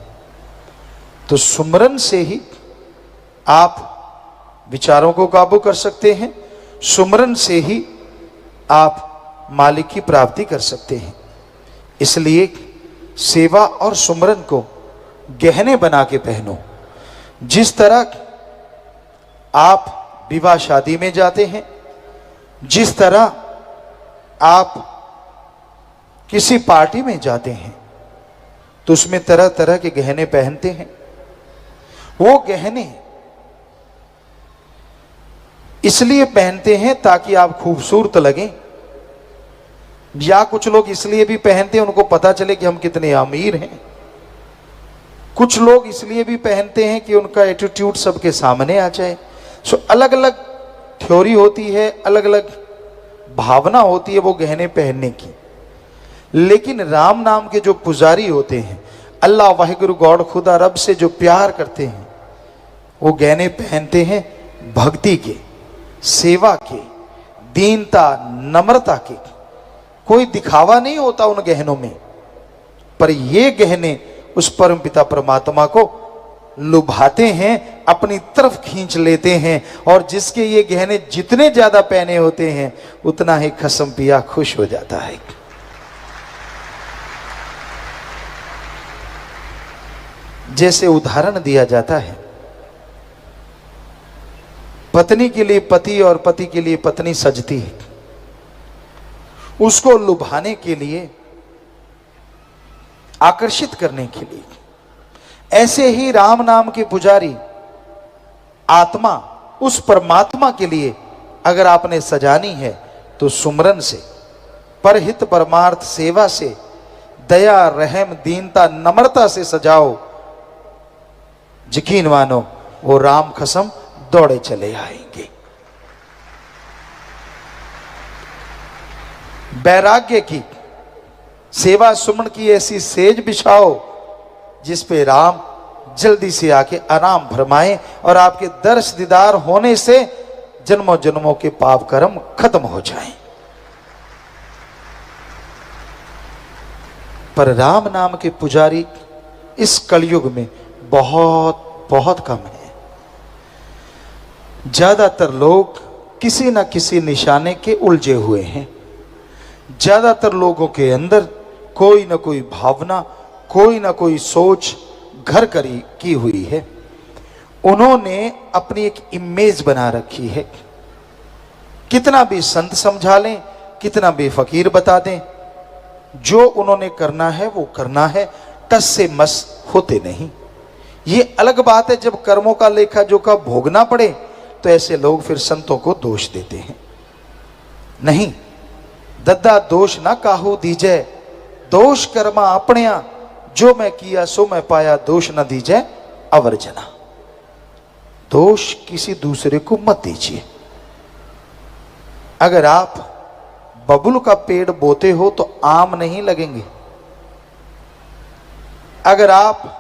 तो सुमरन से ही आप विचारों को काबू कर सकते हैं। सुमरन से ही आप मालिक की प्राप्ति कर सकते हैं। इसलिए सेवा और सुमरन को गहने बना के पहनो। जिस तरह आप विवाह शादी में जाते हैं, जिस तरह आप किसी पार्टी में जाते हैं, तो उसमें तरह तरह के गहने पहनते हैं। वो गहने इसलिए पहनते हैं ताकि आप खूबसूरत लगें, या कुछ लोग इसलिए भी पहनते हैं उनको पता चले कि हम कितने अमीर हैं। कुछ लोग इसलिए भी पहनते हैं कि उनका एटीट्यूड सबके सामने आ जाए। सो अलग अलग थ्योरी होती है, अलग अलग भावना होती है वो गहने पहनने की। लेकिन राम नाम के जो पुजारी होते हैं, अल्लाह वाहिगुरु गॉड खुदा रब से जो प्यार करते हैं, वो गहने पहनते हैं भक्ति के, सेवा के, दीनता नम्रता के। कोई दिखावा नहीं होता उन गहनों में, पर ये गहने उस परमपिता परमात्मा को लुभाते हैं, अपनी तरफ खींच लेते हैं। और जिसके ये गहने जितने ज्यादा पहने होते हैं उतना ही खसम पिया खुश हो जाता है। जैसे उदाहरण दिया जाता है, पत्नी के लिए पति और पति के लिए पत्नी सजती है, उसको लुभाने के लिए, आकर्षित करने के लिए। ऐसे ही राम नाम के पुजारी आत्मा उस परमात्मा के लिए अगर आपने सजानी है तो सुमरन से, परहित परमार्थ सेवा से, दया रहम दीनता नम्रता से सजाओ। यकीन मानो वो राम कसम दौड़े चले आएंगे। वैराग्य की सेवा सुमन की ऐसी सेज बिछाओ जिस पे राम जल्दी से आके आराम फरमाएं और आपके दर्श दीदार होने से जन्मों जन्मों के पाप कर्म खत्म हो जाएं। पर राम नाम के पुजारी इस कलयुग में बहुत बहुत कम है। ज्यादातर लोग किसी न किसी निशाने के उलझे हुए हैं। ज्यादातर लोगों के अंदर कोई ना कोई भावना, कोई ना कोई सोच घर करी की हुई है। उन्होंने अपनी एक इमेज बना रखी है। कितना भी संत समझा लें, कितना भी फकीर बता दें, जो उन्होंने करना है वो करना है, टस से मस होते नहीं। ये अलग बात है जब कर्मों का लेखा जोखा भोगना पड़े तो ऐसे लोग फिर संतों को दोष देते हैं। नहीं, दद्दा दोष ना काहू दीजे, दोष कर्मा अपनिया, जो मैं किया सो मैं पाया, दोष न दीजे अवर जना। दोष किसी दूसरे को मत दीजिए। अगर आप बबुल का पेड़ बोते हो तो आम नहीं लगेंगे। अगर आप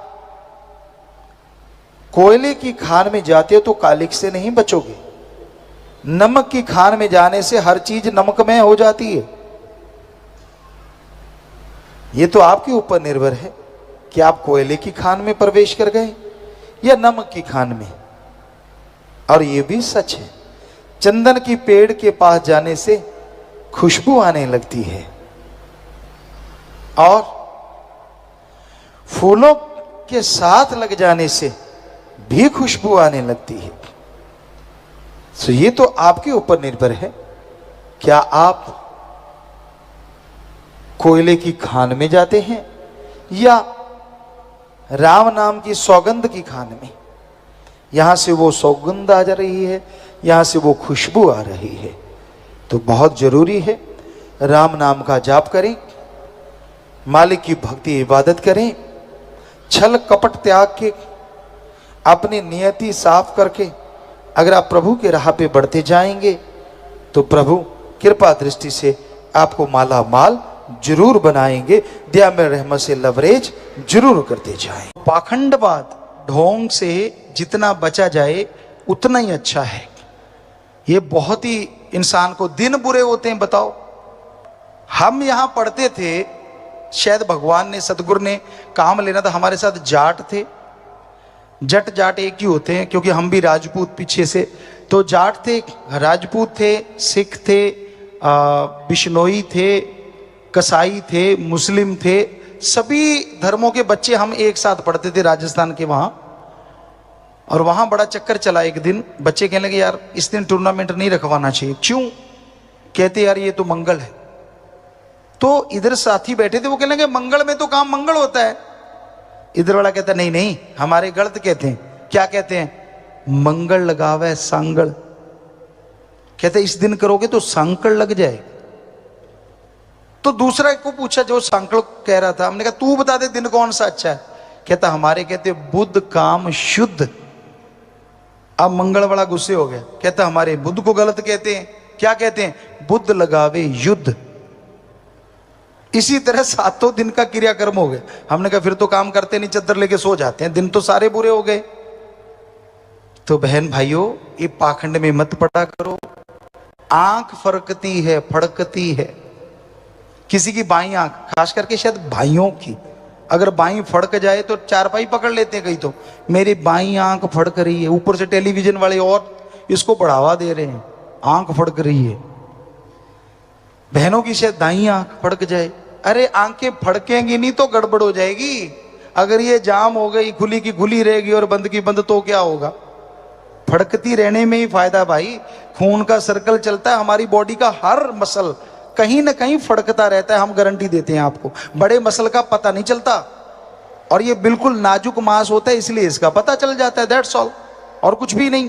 कोयले की खान में जाते हो तो कालिक से नहीं बचोगे। नमक की खान में जाने से हर चीज नमकमय हो जाती है। ये तो आपके ऊपर निर्भर है कि आप कोयले की खान में प्रवेश कर गए या नमक की खान में। और ये भी सच है, चंदन की पेड़ के पास जाने से खुशबू आने लगती है और फूलों के साथ लग जाने से भी खुशबू आने लगती है। तो ये तो आपके ऊपर निर्भर है, क्या आप कोयले की खान में जाते हैं या राम नाम की सौगंध की खान में। यहां से वो सौगंध आ जा रही है, यहां से वो खुशबू आ रही है। तो बहुत जरूरी है राम नाम का जाप करें, मालिक की भक्ति इबादत करें, छल कपट त्याग के अपनी नियति साफ करके अगर आप प्रभु के राह पे बढ़ते जाएंगे तो प्रभु कृपा दृष्टि से आपको माला माल जरूर बनाएंगे, दया में रहमत से लवरेज जरूर करते जाएं। पाखंडवाद ढोंग से जितना बचा जाए उतना ही अच्छा है। ये बहुत ही इंसान को दिन बुरे होते हैं। बताओ, हम यहां पढ़ते थे, शायद भगवान ने सतगुरु ने काम लेना था, हमारे साथ जाट थे। जट जाट एक ही होते हैं क्योंकि हम भी राजपूत पीछे से। तो जाट थे, राजपूत थे, सिख थे, बिश्नोई थे, कसाई थे, मुस्लिम थे, सभी धर्मों के बच्चे हम एक साथ पढ़ते थे राजस्थान के वहां। और वहां बड़ा चक्कर चला। एक दिन बच्चे कहने लगे यार इस दिन टूर्नामेंट नहीं रखवाना चाहिए। क्यों? कहते यार ये तो मंगल है। तो इधर साथी बैठे थे, वो कहने लगे मंगल में तो काम मंगल होता है। इधर वाला कहता नहीं नहीं, हमारे गलत कहते हैं। क्या कहते हैं? मंगल लगावे सांगल। कहते इस दिन करोगे तो सांकल लग जाए। तो दूसरा को पूछा, जो सांकल कह रहा था, हमने कहा तू बता दे दिन कौन सा अच्छा है। कहता हमारे कहते बुध काम शुद्ध। अब मंगल बड़ा गुस्से हो गया, कहता हमारे बुध को गलत कहते हैं। क्या कहते हैं? बुध लगावे युद्ध। इसी तरह सातों दिन का क्रियाकर्म हो गया। हमने कहा फिर तो काम करते नहीं, चद्दर लेके सो जाते हैं, दिन तो सारे बुरे हो गए। तो बहन भाइयों, ये पाखंड में मत पड़ा करो। आंख फरकती है, फड़कती है। किसी की बाईं आंख, खास करके शायद भाइयों की, अगर बाईं फड़क जाए तो चारपाई पकड़ लेते हैं कई। तो मेरी बाईं आंख फड़क रही है, ऊपर से टेलीविजन वाले और इसको बढ़ावा दे रहे हैं, आंख फड़क रही है। बहनों की शायद दाईं आंख फड़क जाए। अरे आंखें फड़केंगी नहीं तो गड़बड़ हो जाएगी। अगर ये जाम हो गई, खुली की खुली रहेगी और बंद की बंद, तो क्या होगा? फड़कती रहने में ही फायदा भाई। खून का सर्कल चलता है, हमारी बॉडी का हर मसल कहीं ना कहीं फड़कता रहता है। हम गारंटी देते हैं आपको। बड़े मसल का पता नहीं चलता, और ये बिल्कुल नाजुक मांस होता है, इसलिए इसका पता चल जाता है, दैट्स ऑल, और कुछ भी नहीं।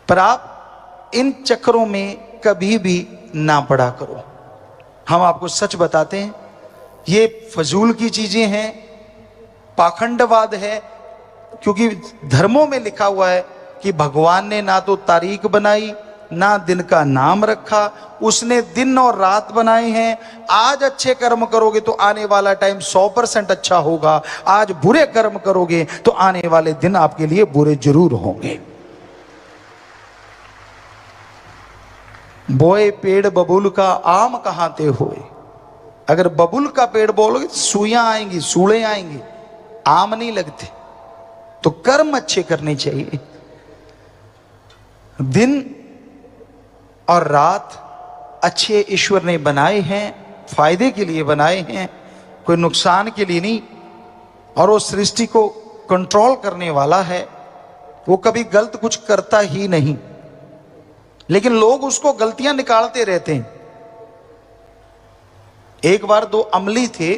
पर आप इन चक्करों में कभी भी ना पड़ा करो। हम आपको सच बताते हैं, ये फजूल की चीजें हैं, पाखंडवाद है। क्योंकि धर्मों में लिखा हुआ है कि भगवान ने ना तो तारीख बनाई, ना दिन का नाम रखा, उसने दिन और रात बनाए हैं। आज अच्छे कर्म करोगे तो आने वाला टाइम 100% अच्छा होगा। आज बुरे कर्म करोगे तो आने वाले दिन आपके लिए बुरे जरूर होंगे। बोए पेड़ बबूल का आम कहां ते होए। अगर बबूल का पेड़ बोलोगे तो सुइयां आएंगी, सूड़े आएंगी, आम नहीं लगते। तो कर्म अच्छे करने चाहिए। दिन और रात अच्छे ईश्वर ने बनाए हैं, फायदे के लिए बनाए हैं, कोई नुकसान के लिए नहीं। और वो सृष्टि को कंट्रोल करने वाला है, वो कभी गलत कुछ करता ही नहीं। लेकिन लोग उसको गलतियां निकालते रहते हैं। एक बार दो अमली थे,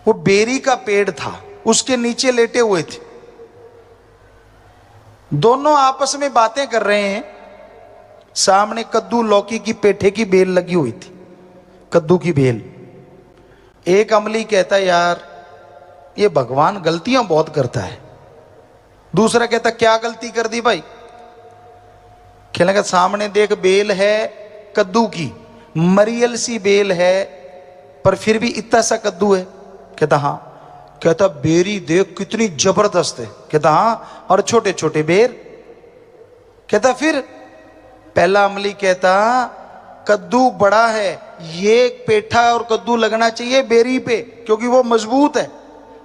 वो बेरी का पेड़ था, उसके नीचे लेटे हुए थे। दोनों आपस में बातें कर रहे हैं। सामने कद्दू लौकी की पेठे की बेल लगी हुई थी, कद्दू की बेल। एक अमली कहता यार ये भगवान गलतियां बहुत करता है। दूसरा कहता क्या गलती कर दी भाई? कहने का सामने देख बेल है कद्दू की, मरियल सी बेल है, पर फिर भी इतना सा कद्दू है। कहता हाँ। कहता बेरी देख कितनी जबरदस्त है। कहता हाँ, और छोटे छोटे बेर। कहता फिर? पहला अमली कहता कद्दू बड़ा है, ये पेठा और कद्दू लगना चाहिए बेरी पे क्योंकि वो मजबूत है,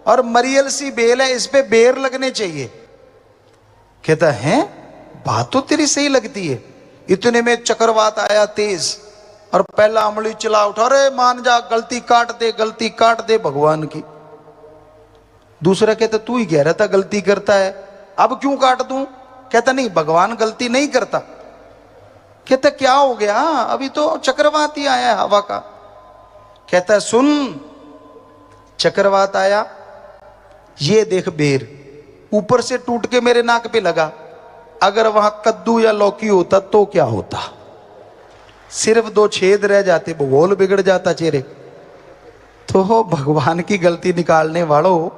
और मरियल सी बेल है, इस पे बेर लगने चाहिए। कहता है बात तो तेरी सही लगती है। इतने में चक्रवात आया तेज, और पहला अमली चला उठा, अरे मान जा, गलती काट दे, गलती काट दे भगवान की। दूसरा कहता तू ही कह रहा था गलती करता है, अब क्यों काट दूं? कहता नहीं, भगवान गलती नहीं करता। कहता क्या हो गया? अभी तो चक्रवात ही आया है हवा का। कहता सुन, चक्रवात आया, ये देख बेर ऊपर से टूट के मेरे नाक पे लगा। अगर वहां कद्दू या लौकी होता तो क्या होता? सिर्फ 2 छेद रह जाते, भूगोल बिगड़ जाता चेहरे। तो भगवान की गलती निकालने वालों,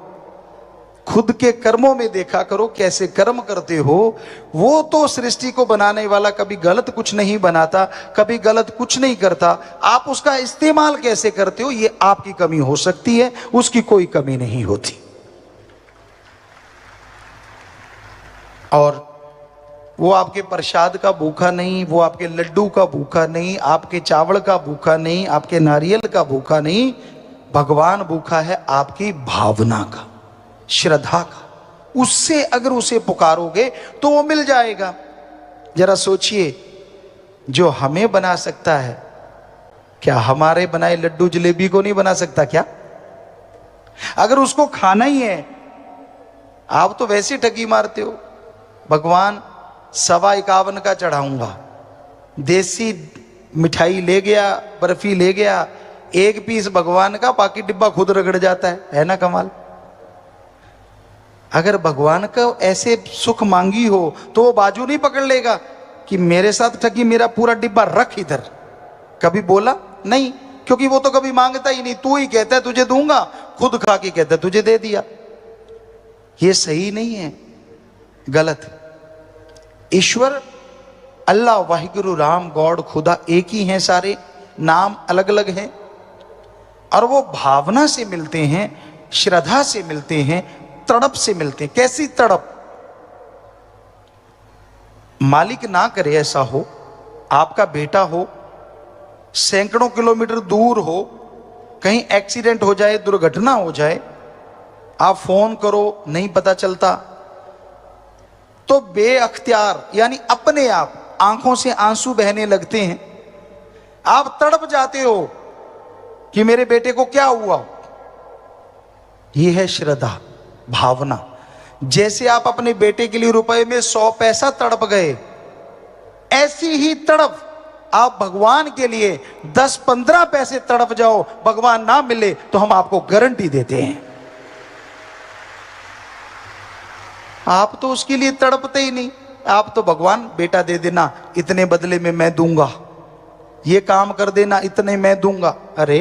खुद के कर्मों में देखा करो कैसे कर्म करते हो। वो तो सृष्टि को बनाने वाला कभी गलत कुछ नहीं बनाता, कभी गलत कुछ नहीं करता। आप उसका इस्तेमाल कैसे करते हो ये आपकी कमी हो सकती है, उसकी कोई कमी नहीं होती। और वो आपके प्रसाद का भूखा नहीं, वो आपके लड्डू का भूखा नहीं, आपके चावल का भूखा नहीं, आपके नारियल का भूखा नहीं। भगवान भूखा है आपकी भावना का, श्रद्धा का। उससे अगर उसे पुकारोगे तो वो मिल जाएगा। जरा सोचिए, जो हमें बना सकता है, क्या हमारे बनाए लड्डू जलेबी को नहीं बना सकता क्या? अगर उसको खाना ही है, आप तो वैसे ठगी मारते हो। भगवान 51 का चढ़ाऊंगा, देसी मिठाई ले गया, बर्फी ले गया, एक पीस भगवान का, बाकी डिब्बा खुद रगड़ जाता है ना कमाल? अगर भगवान का ऐसे सुख मांगी हो तो वो बाजू नहीं पकड़ लेगा कि मेरे साथ ठगी, मेरा पूरा डिब्बा रख इधर। कभी बोला नहीं, क्योंकि वो तो कभी मांगता ही नहीं। तू ही कहता है तुझे दूंगा, खुद खा के कहता है तुझे दे दिया। ये सही नहीं है, गलत है। ईश्वर अल्लाह, वाहिगुरु, राम, गॉड, खुदा एक ही हैं, सारे नाम अलग अलग हैं, और वो भावना से मिलते हैं, श्रद्धा से मिलते हैं, तड़प से मिलते हैं। कैसी तड़प? मालिक ना करे ऐसा हो, आपका बेटा हो, सैकड़ों किलोमीटर दूर हो, कहीं एक्सीडेंट हो जाए, दुर्घटना हो जाए, आप फोन करो नहीं पता चलता, तो बेअख्तियार यानी अपने आप आंखों से आंसू बहने लगते हैं। आप तड़प जाते हो कि मेरे बेटे को क्या हुआ। यह है श्रद्धा, भावना। जैसे आप अपने बेटे के लिए रुपए में 100 पैसा तड़प गए, ऐसी ही तड़प आप भगवान के लिए 10-15 पैसे तड़प जाओ, भगवान ना मिले तो हम आपको गारंटी देते हैं आप तो उसके लिए तड़पते ही नहीं। आप तो भगवान बेटा दे देना, इतने बदले में मैं दूंगा, ये काम कर देना, इतने मैं दूंगा। अरे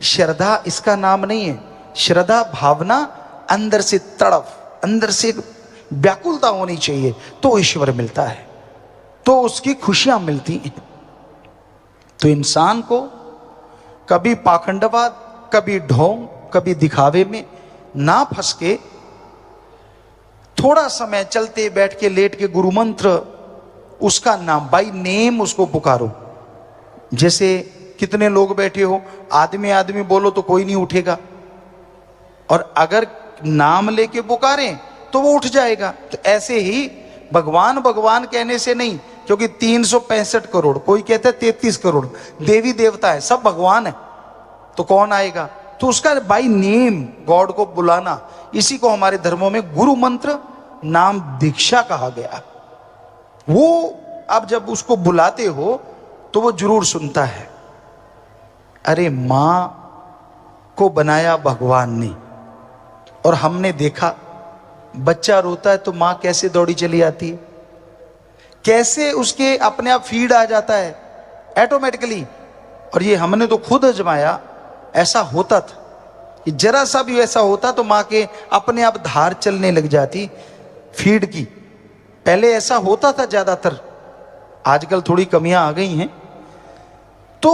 श्रद्धा इसका नाम नहीं है। श्रद्धा भावना, अंदर से तड़प, अंदर से व्याकुलता होनी चाहिए, तो ईश्वर मिलता है, तो उसकी खुशियां मिलती हैं। तो इंसान को कभी पाखंडवाद, कभी ढोंग, कभी दिखावे में ना फंस के थोड़ा समय चलते बैठ के लेट के गुरु मंत्र, उसका नाम बाई नेम उसको पुकारो। जैसे कितने लोग बैठे हो, आदमी आदमी बोलो तो कोई नहीं उठेगा, और अगर नाम लेके पुकारें तो वो उठ जाएगा। तो ऐसे ही भगवान भगवान कहने से नहीं, क्योंकि 365 करोड़, कोई कहता है 33 करोड़ देवी देवता है, सब भगवान है, तो कौन आएगा। तो उसका बाई नेम गॉड को बुलाना, इसी को हमारे धर्मों में गुरु मंत्र, नाम दीक्षा कहा गया। वो अब जब उसको बुलाते हो तो वो जरूर सुनता है। अरे मां को बनाया भगवान ने, और हमने देखा बच्चा रोता है तो मां कैसे दौड़ी चली आती है, कैसे उसके अपने आप फीड आ जाता है ऑटोमेटिकली। और ये हमने तो खुद आजमाया, ऐसा होता था कि जरा सा भी ऐसा होता तो मां के अपने आप धार चलने लग जाती फीड की। पहले ऐसा होता था ज्यादातर, आजकल थोड़ी कमियां आ गई हैं। तो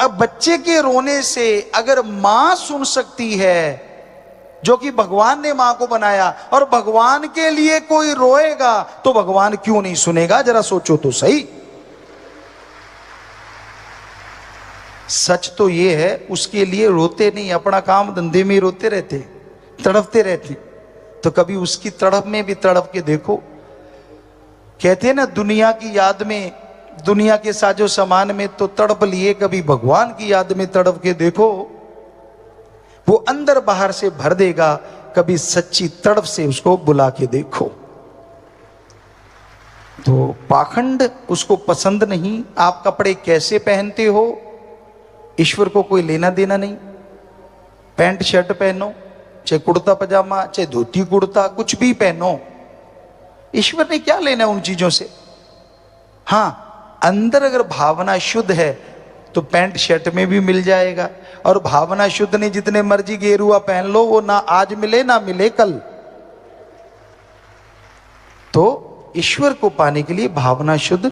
अब बच्चे के रोने से अगर मां सुन सकती है, जो कि भगवान ने मां को बनाया, और भगवान के लिए कोई रोएगा तो भगवान क्यों नहीं सुनेगा? जरा सोचो तो सही। सच तो ये है, उसके लिए रोते नहीं, अपना काम धंधे में रोते रहते, तड़पते रहते। तो कभी उसकी तड़प में भी तड़प के देखो। कहते हैं ना, दुनिया की याद में, दुनिया के साजो सामान में तो तड़प लिए, कभी भगवान की याद में तड़प के देखो, वो अंदर बाहर से भर देगा। कभी सच्ची तड़प से उसको बुला के देखो। तो पाखंड उसको पसंद नहीं। आप कपड़े कैसे पहनते हो, ईश्वर को कोई लेना देना नहीं। पैंट शर्ट पहनो, चाहे कुर्ता पजामा, चाहे धोती कुर्ता, कुछ भी पहनो, ईश्वर ने क्या लेना उन चीजों से। हाँ, अंदर अगर भावना शुद्ध है तो पैंट शर्ट में भी मिल जाएगा, और भावना शुद्ध नहीं, जितने मर्जी गेरुआ पहन लो, वो ना आज मिले ना मिले कल। तो ईश्वर को पाने के लिए भावना शुद्ध